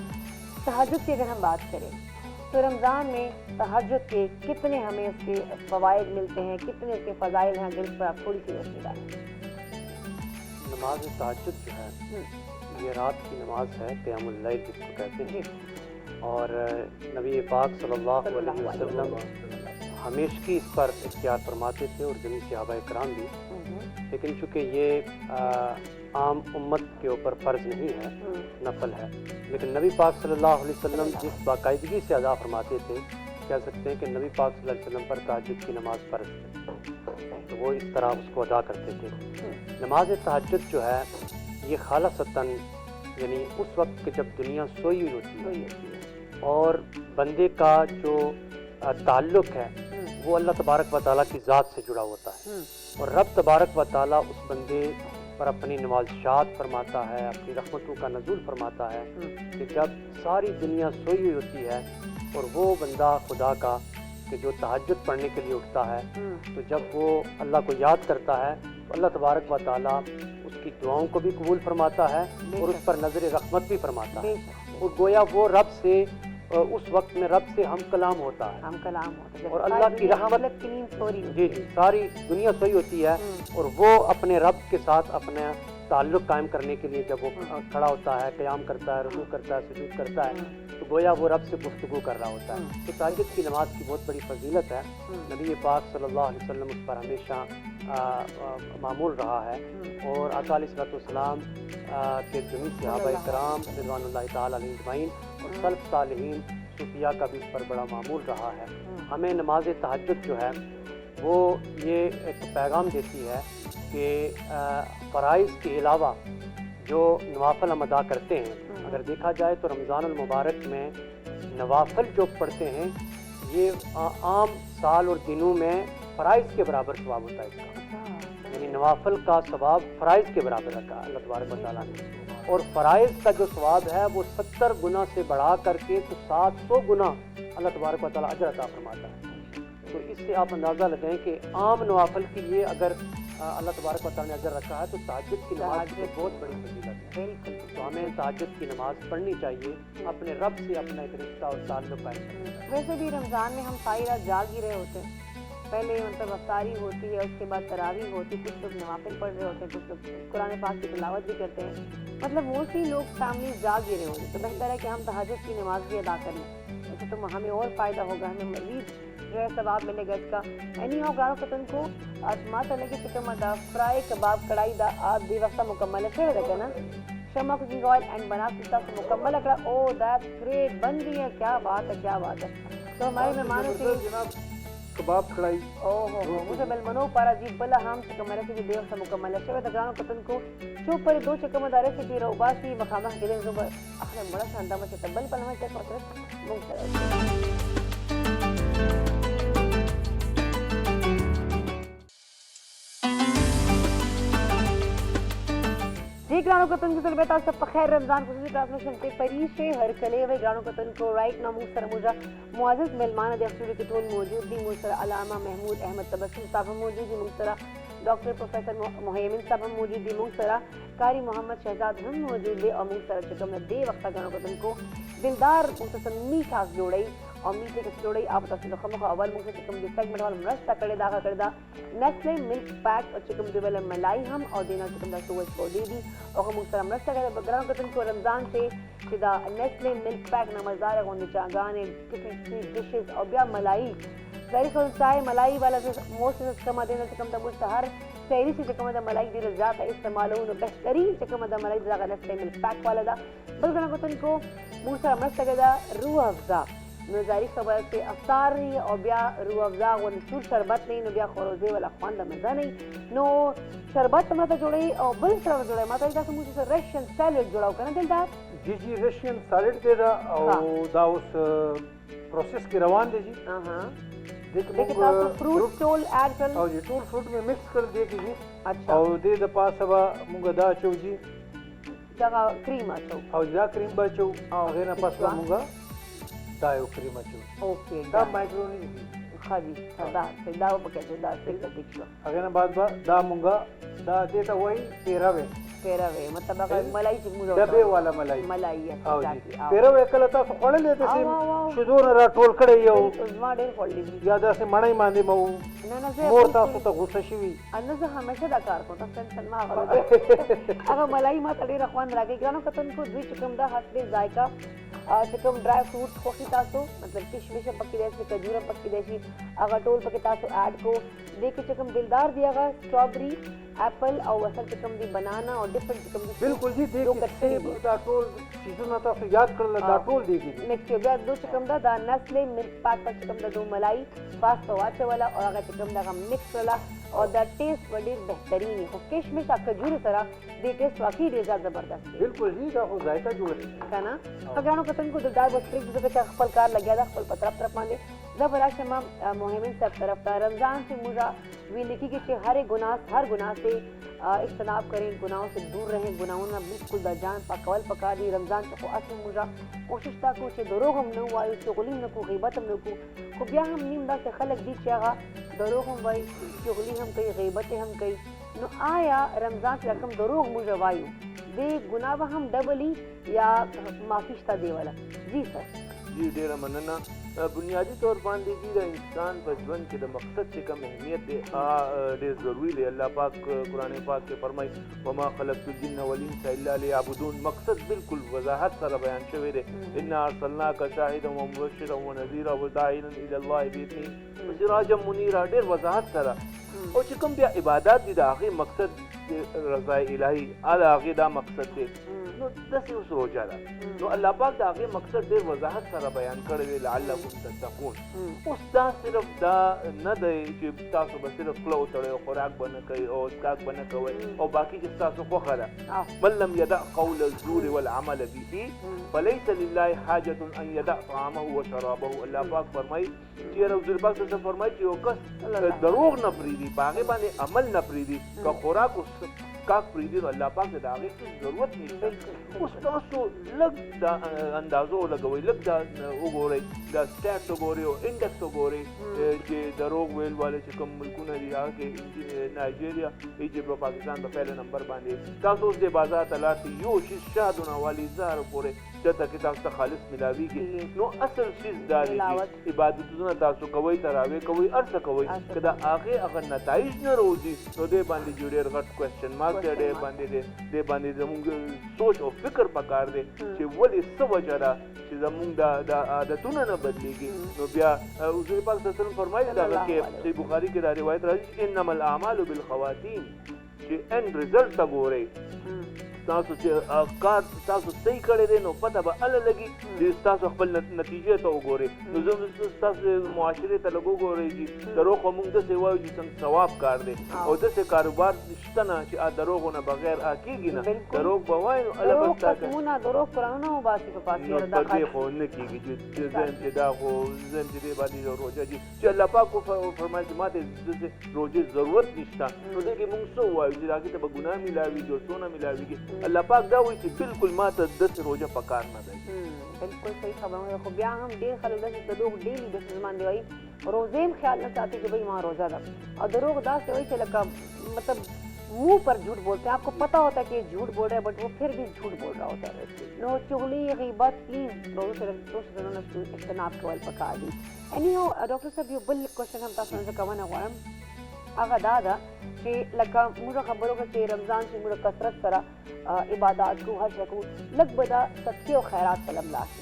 تہجد کی اگر ہم بات کریں تو رمضان میں تہجد کے کتنے ہمیں اس کے فوائد ملتے ہیں، کتنے اس کے فضائل ہیں، اگر اس پر آپ تھوڑی سی روشنی ڈالیں۔ نماز تہجد جو ہے یہ رات کی نماز ہے، قیام اللیل جس کو کہتے ہیں، اور نبی پاک صلی اللہ علیہ وسلم ہمیشہ اس پر اختیار فرماتے تھے اور جمیع صحابہ کرام بھی، لیکن چونکہ یہ عام امت کے اوپر فرض نہیں ہے، نفل ہے، لیکن نبی پاک صلی اللہ علیہ وسلم جس باقاعدگی سے ادا فرماتے تھے، کہہ سکتے ہیں کہ نبی پاک صلی اللہ علیہ وسلم پر تہجد کی نماز فرض تھی، تو وہ اس طرح اس کو ادا کرتے تھے۔ نماز تہجد جو ہے یہ خالصتاً یعنی اس وقت کہ جب دنیا سوئی ہوئی ہوتی ہے اور بندے کا جو تعلق ہے وہ اللہ تبارک و تعالیٰ کی ذات سے جڑا ہوتا ہے، اور رب تبارک و تعالیٰ اس بندے پر اپنی نوازشات فرماتا ہے، اپنی رحمتوں کا نزول فرماتا ہے کہ جب ساری دنیا سوئی ہوئی ہوتی ہے اور وہ بندہ خدا کا کہ جو تہجد پڑھنے کے لیے اٹھتا ہے، تو جب وہ اللہ کو یاد کرتا ہے تو اللہ تبارک و تعالیٰ اس کی دعاؤں کو بھی قبول فرماتا ہے اور اس پر نظر رحمت بھی فرماتا ہے، اور گویا وہ رب سے اس وقت میں رب سے ہم کلام ہوتا ہے، ہم کلام ہوتا ہے، اور اللہ کی رحمت کی نیند سوری جی ساری دنیا سوئی ہوتی ہے، اور وہ اپنے رب کے ساتھ اپنا تعلق قائم کرنے کے لیے جب وہ کھڑا ہوتا ہے، قیام کرتا ہے، رکوع کرتا ہے، سجود کرتا ہے، تو گویا وہ رب سے گفتگو کر رہا ہوتا ہے۔ تو تہجد کی نماز کی بہت بڑی فضیلت ہے، نبی پاک صلی اللہ علیہ وسلم اس پر ہمیشہ معمول رہا ہے، اور آقا علیہ السلام کے جمیع صحابہ کرام رضوان اللہ تعالیٰ علیہ اجمعین اور سلف صالحین صوفیاء کا بھی اس پر بڑا معمول رہا ہے۔ ہمیں نماز تہجد جو ہے وہ یہ ایک پیغام دیتی ہے کہ فرائض کے علاوہ جو نوافل ہم ادا کرتے ہیں، اگر دیکھا جائے تو رمضان المبارک میں نوافل جو پڑھتے ہیں یہ عام سال اور دنوں میں فرائض کے برابر ثواب ہوتا ہے اس کا، یعنی نوافل کا ثواب فرائض کے برابر رکھا اللہ تبارک و تعالیٰ نے، اور فرائض کا جو ثواب ہے وہ 70 گنا سے بڑھا کر کے تو 700 گنا اللہ تبارک و تعالیٰ اجر عطا فرماتا ہے۔ تو اس سے آپ اندازہ لگائیں کہ عام نوافل کی یہ اگر اللہ تبارک و تعالیٰ نے اجر رکھا ہے تو تہجد کی نماز کی بہت بڑی فضیلت ہے۔ تو ہمیں تہجد کی نماز پڑھنی چاہیے، اپنے رب سے اپنا ایک رشتہ اور تعلق قائم کرنا چاہیے۔ ویسے بھی رمضان میں ہم ساری رات جاگ ہی رہے ہوتے ہیں، پہلے مطلب افطاری ہوتی ہے، اس کے بعد تراویح ہوتی ہے، کچھ لوگ نوافل پڑھ رہے ہوتے ہیں، کچھ لوگ قرآن پاک کی تلاوت بھی کرتے ہیں، مطلب موسٹلی لوگ فیملی جاگ ہی رہے ہوں گے، تو بہتر ہے کہ ہم تہجد کی نماز بھی ادا کر لیں، ایسے تو ہمیں اور فائدہ ہوگا، ہمیں مزید جو ہے ثواب ملے گا اس کا۔ اینی ہو گارو پتن کو ماتا لگے چکم دا فرائی کباب کڑائی دا آدھ دی وقت مکمل ہے پھر رکھے نا شمع کوکنگ آئل اینڈ بنا سکتا سے مکمل اکڑا، او دیٹس گریٹ، بن گئی ہے، کیا بات ہے کیا بات ہے۔ تو ہمارے مہمانوں سے جناب کباب کڑائی مجھے ملمنو پارا جی بلا ہم چکم ریسیپی دے وقت مکمل ہے شوید گارو پتن کو چوپ پر دو چکم دا ریسیپی رو باسی مخامہ کے دن زبر اخر بڑا شاندہ مچے تبل پل ہمیں چیک وقت مونگ جی گرانو کتن کی طلبہ تاسو په خیر رمضان خصوصی ٹرانسمیشن تے پریشے ہر کلے وے گرانو کتن کو رائٹ نو مونږ سره موجا معزز مهمان د اصول کې ټول موجود دي، مونږ سره علامه محمود احمد تبسم صاحب موجود دي، مونږ سره ڈاکٹر پروفیسر مهیمن صاحب موجود دي، مونږ سره قاری محمد شہزاد هم موجود دي، اور مونږ سره چکم دے وقت گرانو کتن کو دلدار مختصر میٹھا جوړی اور میٹھے کے جوڑی آپ تاسو خمخ اول مونږ چکم د سیگمنٹ وال مرستا کړي دا کړي دا نیسلے ملک پیک اور چکم دی ول ملائی ہم اور دینا چکم دا سوچ کو دی دی اور مونږ سره مرستا کړي گرانو کتن کو رمضان سے چې دا نیسلے ملک پیک نه مزار غونډه چاګانې ډیفرنٹ سویٹ ډشز او بیا ملائی ظاهر خو چای ملائی والا موسم کما دینا چکم دا مشتهر سیری سے چکم دا ملائی دیر زیادہ استعمالونو بہترین چکم دا ملائی دا نیسلے ملک پیک والا دا بل گرانو کتن کو مونږ سره مرستا کړي دا روح افزا نو ظاهري خبره چې افطار نه او بیا روح افزا غوندې سور شربت نه نو بیا خروزې ولا خوند مزه نه نو شربت ماته جوړي او بل سره جوړي ماته تاسو موږ سره رشین سیلډ جوړاو کنه دلدار جی جی رشین سیلډ دے دا او دا اوس پروسیس کې روان دی جی لیکن تاسو فروٹ ټول اډ کړل او جی ټول فروٹ میں مکس کر دی کی جی اچھا او دې د پاسه با موږ دا چو جی دا کریم اچو او دا کریم بچو او غیر نه پاسه موږ دا یو کریم اچو اوکے دا مایکرونی خاجي دا دا پکې دا څه ټیک شو هغه نه بعد دا مونږه دا دې ته وایي پیروي پیروي مطلب هغه ملای چې موږ ډبې والا ملای ملای او جی پیروي کله تاسو خوړلې ده چې شذور را ټول کړی یو ما ډېر خوړلې دي یا داسې مړی باندې مو نه نه مور تاسو ته غوسه شوي زه همیشه دا کار کوم تاسو ټینشن ما هغه ملای ما ته ډېره خوند راکړي ګرانو کتونکو دوی چې کوم دا هسته ذایقه چې کوم ډرای فروټ خوښي تاسو مطلب کشمش پکې دی شي کجور پکې دی شي هغه ټول پکې تاسو اډ کو دې کې چې کوم دلدار دی هغه سټرابري ایپل او اصل چې کوم دی بنانا او ډیفرنٹ چې کوم دی بالکل جی دې کې دا ټول چیزونه تاسو یاد کړل دا ټول دی کې نیکسټ یو بیا دو چې کوم دا نسلې ملک پاک چې کوم دا دو ملای فاست واچ ولا او هغه چې کوم دا مکس ولا او دا ټیسټ ډېر بهترین خو کشمش او کجور سره دې ټیسټ واقعي ډېر زبردست دی بالکل جی دا خو ذایقه جوړ کنه ګرانو کتونکو د ډایبوسټریک چې خپل کار لګیا دا خپل پتر باندې زه براشم مهمن صاحب طرف ته رمضان سے مجھا وی لکھی کہ ہر گناہ سے اجتناب کریں گناہوں سے دور رہیں گناہوں میں بالکل دا جان پاکول پکا دی رمضان سے خو اصل مجھا کوشش تا کو چې دروغ هم نه وایو چغلی نه کو غیبت هم نه کو خو بیا هم نیم داسې خلک دي چې هغه دروغ هم وایي چغلی هم کوي غیبت هم کوي نو آیا رمضان سے رقم دروغ مجھا وایو دې ګناه به هم ډبلی یا معافی شته دی ولا جی سر جی ډیره مننه بنیادی طور باندې چې د انسان په ژوند کې د مقصد چې کوم اهمیت دی ډېر ضروری دی الله پاک قرآن پاک کې فرمایي وما خلقت الجن والانس الا ليعبدون مقصد بالکل وضاحت سره بیان شوی دی انا ارسلناک شاهدا ومبشرا ونذيرا وداعيا الى الله باذنه وسراجا منيرا ډېر وضاحت سره او چې کوم بیا عبادت دي د هغې مقصد رضا الهي هغې دا مقصد دی نو داسې اوس روژه ده نو الله پاک د هغې مقصد ډېر وضاحت سره بیان کړی دی لعلکم تتقون اوس دا صرف دا نه دی چې تاسو به صرف خوله وتړئ او خوراک به نه کوئ او څښاک به نه کوئ او باقي چې ستاسو خوښه ده من لم یدع قول الزور والعمل به فلیس لله حاجة ان یدع طعامه وشرابه الله پاک فرمایي چې رسول پاک صلی الله فرمایي چې یو کس دروغ نه پرېږدي په هغې باندې عمل نه پرېږدي که خوراک کاک پریدي نو الله پاک د هغې هېڅ ضرورت نشته اوس تاسو لږ دا اندازو لګوئ لږ دا وګورئ دا سټیټ وګورئ او انډکس وګورئ چې دروغ ویل والے چې کوم ملکونه دي هغه کې نایجیریا ایجپټ او پاکستان په پهله نمبر باندې تاسو اوس دې بازار ته لاړ شئ یو شي شهدونه والي زهر پورې چېرته کې تاسو ته خالص ملاویږي نو اصل شیز دا دی چې عبادتونه تاسو کوئ تراویح کوئ هر څه کوئ که د هغې هغه نتایج نه راوځي نو دې باندې ډېر غټ کوېسچن مارک دی دې باندې زموږ سوچ او فکر پکار دی چې ولې څه وجه ده چې زموږ د عادتونه نه بدلېږي نو بیا حضور پاک صلی الله علیه وسلم فرمایي دغه کې صحیح بخاري کې دا روایت راځي چې انما الاعمال بالخواتیم چې end result ته ګورئ تاسو چې کار تاسو صحیح کړی دی نو پته به هله لګي چې تاسو خپل نتیجې ته وګورئ نو زه تاسو معاشرې ته لږ وګورئ چې دروغ خو موږ داسې وایو چې څنګه ثواب کار دی او داسې کاروبار شته نه چې دروغو نه بغیر کېږي نه دروغ به وایي نو هله به ستا دروغ قرآنونه وباسي په پاسې نو په دې خو نه کېږي چې ذهن چې دا خو ذهن چې دې باندې روژه دي چې الله پاک فرمایي چې ما ته داسې روژې ضرورت نشته نو دې کې موږ څه ووایو چې هغې ته به ګناه میلاویږي او څونه میلاویږي الله پاک دا وایي چې بالکل ما ته داسې روژه پکار نه دی بالکل صحیح خبرونه ده خو بیا هم ډېر خلک داسې دروغ ډیلي مسلمان دی وایي روزې هم خیال نه ساتي کہ بھائی وہاں روزہ تھا اور دروغ داسې وایي چې لکه مطلب منہ پر جھوٹ بولتے ہیں آپ کو پتہ ہوتا ہے کہ یہ جھوٹ بول رہا ہے بٹ وہ پھر بھی جھوٹ بول رہا ہوتا ہے نو چغلی غیبت پلیز دوسرے اجتناب کول پکار دي اینی هو ډاکټر صاحب یو بل کوېشن هم تاسو نه کومه غواړم هغه دا ده چې لکه موږ خبرو کې چې رمضان چې موږ کثرت سره عبادات کو هر څه کو لږ به دا صدقې او خیرات په لم لاس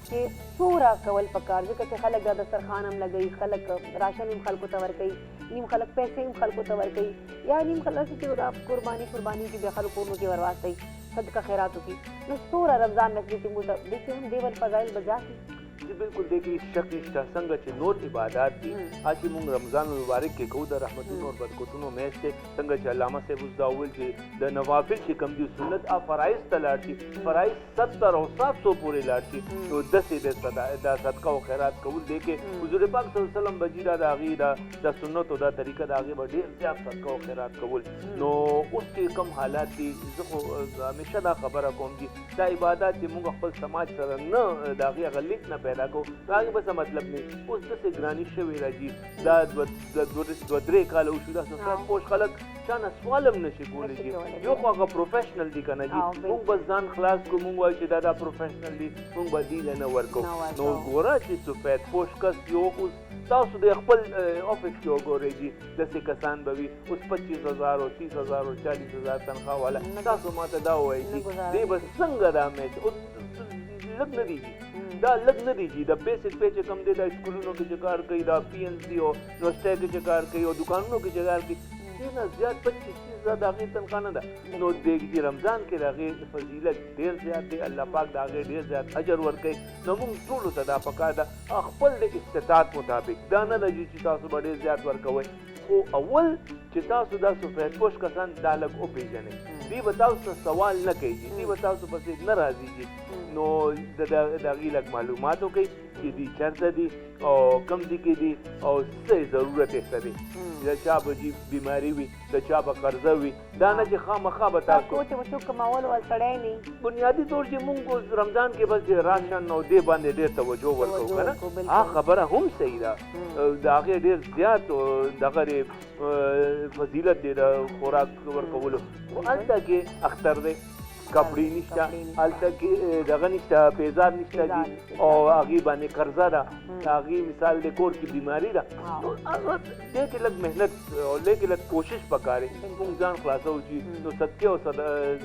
چې څومره کول پکار ځکه چې خلک دا دسترخوان هم لګوي خلک راشن هم خلکو ته ورکوي نیم خلک پیسې هم خلکو ته ورکوي یا نیم خلک چې دا قرباني کې بیا خلکو کورونو کې ورواستوي صدقه خیراتو کې نو څومره رمضان میاشت کې موږ ته دې هم دیول فضایل به زیات جی بالکل دیکھیے شک نشته څنګه چې نور عبادات دي چې موږ رمضان مبارک کې کوو د رحمتونو او برکتونو میاشت دی څنګه چې علامه صاحب اوس دا وویل چې د نوافل چې کوم دي سنت فرایض ته لاړ شي فرایض 70 او 700 پورې لاړ شي نو داسې د صدقه او خیرات کول دی کې حضور پاک صلی الله علیه وسلم بجیره د هغې د سنت او دا طریقه د هغې به ډېر زیات صدقه او خیرات کول نو اوس چې کوم حالات دي زه خو همیشه دا خبره کوم چې دا عبادات چې موږ خپل سماج سره نه د هغې هغه لیک نه پیدا کو هغه بس مطلب نه اوس د ګرانی شوی راځي دا د درې کال او شو دا سفر پوش خلک چانه سوالم نشي کولی جی یو خو هغه پروفیشنل دي کنه جی مونږ بس ځان خلاص کو مونږ وایو چې دا پروفیشنل دي مونږ به دی نه ورکو نو ګوره چې سفید پوش کس یو اوس تاسو د خپل افیس کې وګورئ جی داسې کسان به وي اوس 25,000 او 30,000 او 40,000 تنخواه والا تاسو ماته دا ووایئ چې دی به څنګه دا میچ اوس لږ نه دی جی دا لږ نه دی جی دا بیسک پی چې کم دی دا اسکولونو کې چې کار کوي دا پی این سی او یونیورسټۍ کې چې کار کوي او دکانونو کې چې کار کوي دې نه زیات 25,000 د هغې تنخواه نه ده نو د رمضان کې د هغې فضیلت ډېر زیات دی الله پاک د هغې ډېر زیات اجر ورکوي نو موږ ټولو ته دا پکار ده خپل د استطاعت مطابق دا نه ده چې تاسو به ډېر زیات ورکوئ خو اول چې تاسو دا سفید پوش کسان دا لږ وپېژنئ دوی به تاسو ته سوال نه کوي چې دوی به تاسو پسې نه راځي نو د هغې لږ معلومات وکړئ چې دوی چېرته دي او کوم ځای کې دي او څه ضرورت یې څه دی د چا به جی بیماري وي د چا به قرضه وي دا نه چې خامخا به تاسو چې وشو کمول ول سړی نه بنیادي طور چې مونږ رمضان کې بس راشن او دې باندې ډېر توجه ورکوو که نه هغه خبره هم صحیح ده د هغې ډېر زیات دغه فضیلت دی د خوراک ورکولو خو هلته کې اختر دی کپړې نشته هلته کې دغه نشته پیزار نشته دي او هغې باندې قرضه ده د هغې مثال د کور کې بیماري ده نو هغه دې کې لږ محنت او دې کې لږ کوشش پکار دی مونږ ځان خلاصوو چې نو صدقې او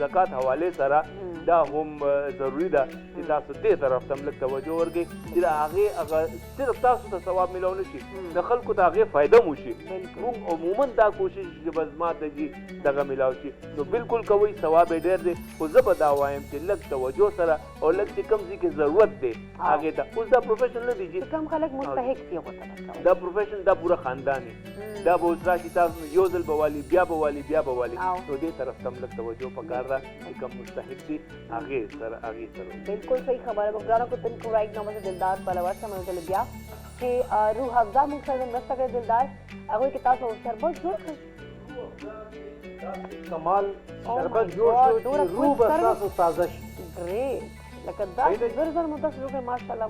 زکات حوالې سره دا هم ضروري ده چې تاسو دې طرف ته هم لږ توجه ورکړئ چې د هغې هغه صرف تاسو ته ثواب میلاو نه شي د خلکو ته هغې فایده مو شي مونږ عموما دا کوشش چې بس ما ته جي دغه میلاو شي نو بالکل کوئ ثواب یې ډېر دی خو زه به دا وایم چې لږ توجه سره او لږ چې کوم ځای کې ضرورت دی هغې ته اوس دا پروفیشن نه دی چې کم خلک مستحق دي دا پروفیشن دا پوره خاندان دا به اوس راشي تاسو یو ځل به والي بیا به والي بیا به والي نو دې طرف ته هم لږ توجه پکار ده چې کوم مستحق دي هغې سره بالکل صحیح خبره ده ګرانو کتونکو رایټ نو مزه دلدار پلوه سمه دل بیا چې روح افزا موږ سره مرسته کوي دلدار هغوی کې تاسو شربت جوړ کړئ کمال شربت جوړ شو چې روح به ستاسو تازه شي ګریټ لکه دا زر زر مو تاسو وکړئ ماشاءالله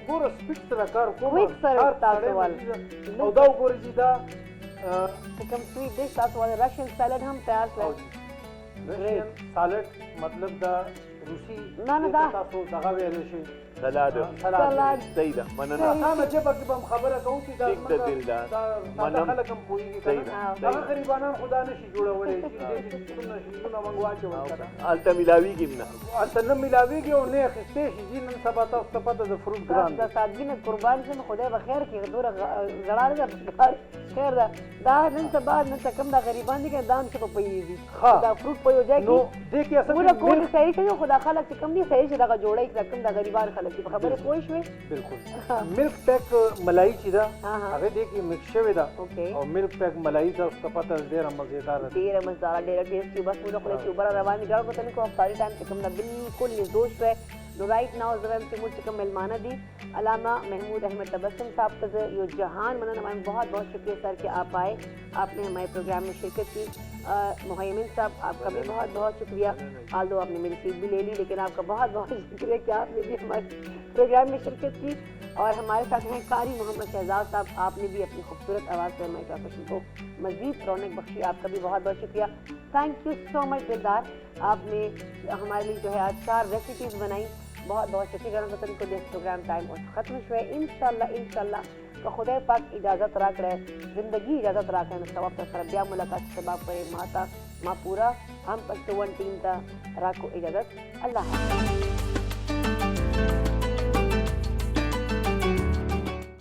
ګوره سپیډ سره کار کوم کویک سره تاسو ول او دا وګورئ چې دا کوم سویټ ډش تاسو ول راشن سالډ هم تیار کړئ رشین سالډ مطلب دا روسی نه دا تاسو دغه ویلی شي سلاد صحیح ده مننه خامه ژبه کې به هم خبره کوو چې دا ټیک ده دلدار منم خلک هم پوهېږي که نه هغه غریبانان خو دا نشي جوړولی چې دې کې څومره شیزونه موږ واچوو که نه هلته میلاویږي هم نه هلته نه میلاویږي او نه اخیستی شي چې نن سبا تاسو ته پته د فروټ ګران د سادګي نه قربان شم خدای به خیر کړي دوره زړه نه ده خیر ده دا نن سبا نن څه کم دا غریبان دي که دام چې په پیږي دا فروټ په یو ځای کې نو دې کې اصل موږ کول صحیح شي خو دا خلک چې کم دي صحیح شي دغه جوړی کم د غریبان خلک چې په خبره پوه شوې بالکل ملک پیک ملای چې ده هغه دې کې مکس شوې ده او ملک پیک ملای تاسو ته پته ډېره مزېداره ده ډېره مزداره ډېره ټیسټي بس موږ خو چې اوبه را روان دي ګرانو کتونکو افطاري ټایم چې کوم نه بالکل نزوش ہے نو رائٹ ناؤ زرم سے مجھ چکم مہمانہ دی علامہ محمود احمد تبسم صاحب کا یہ جہان منن ہمیں بہت بہت شکریہ سر کہ آپ آئے آپ نے ہمارے پروگرام میں شرکت کی محیمن صاحب آپ کا بھی بہت بہت شکریہ آلدو آپ نے میری سیٹ بھی لے لی لیکن آپ کا بہت بہت شکریہ کہ آپ نے بھی ہمارے پروگرام میں شرکت کی اور ہمارے ساتھ ہیں قاری محمد شہزاد صاحب آپ نے بھی اپنی خوبصورت آواز سے ہمارے ٹرانسمیشن کو مزید رونق بخشی آپ کا بھی بہت بہت شکریہ تھینک یو سو مچ دلدار آپ نے ہمارے لیے جو ہے آج 4 ریسیپیز بنائی بہت بہت شکریہ کرنا وطن کو دیکھ پروگرام ٹائم اور ختم شوئے انشاءاللہ تو خدا پاک اجازت راک رہے زندگی اجازت راک رہے ثواب تا سر بیا ملاقات سباب کرے ماتا ما پورا ہم پشتوان ٹیم تا راکو اجازت اللہ حافظ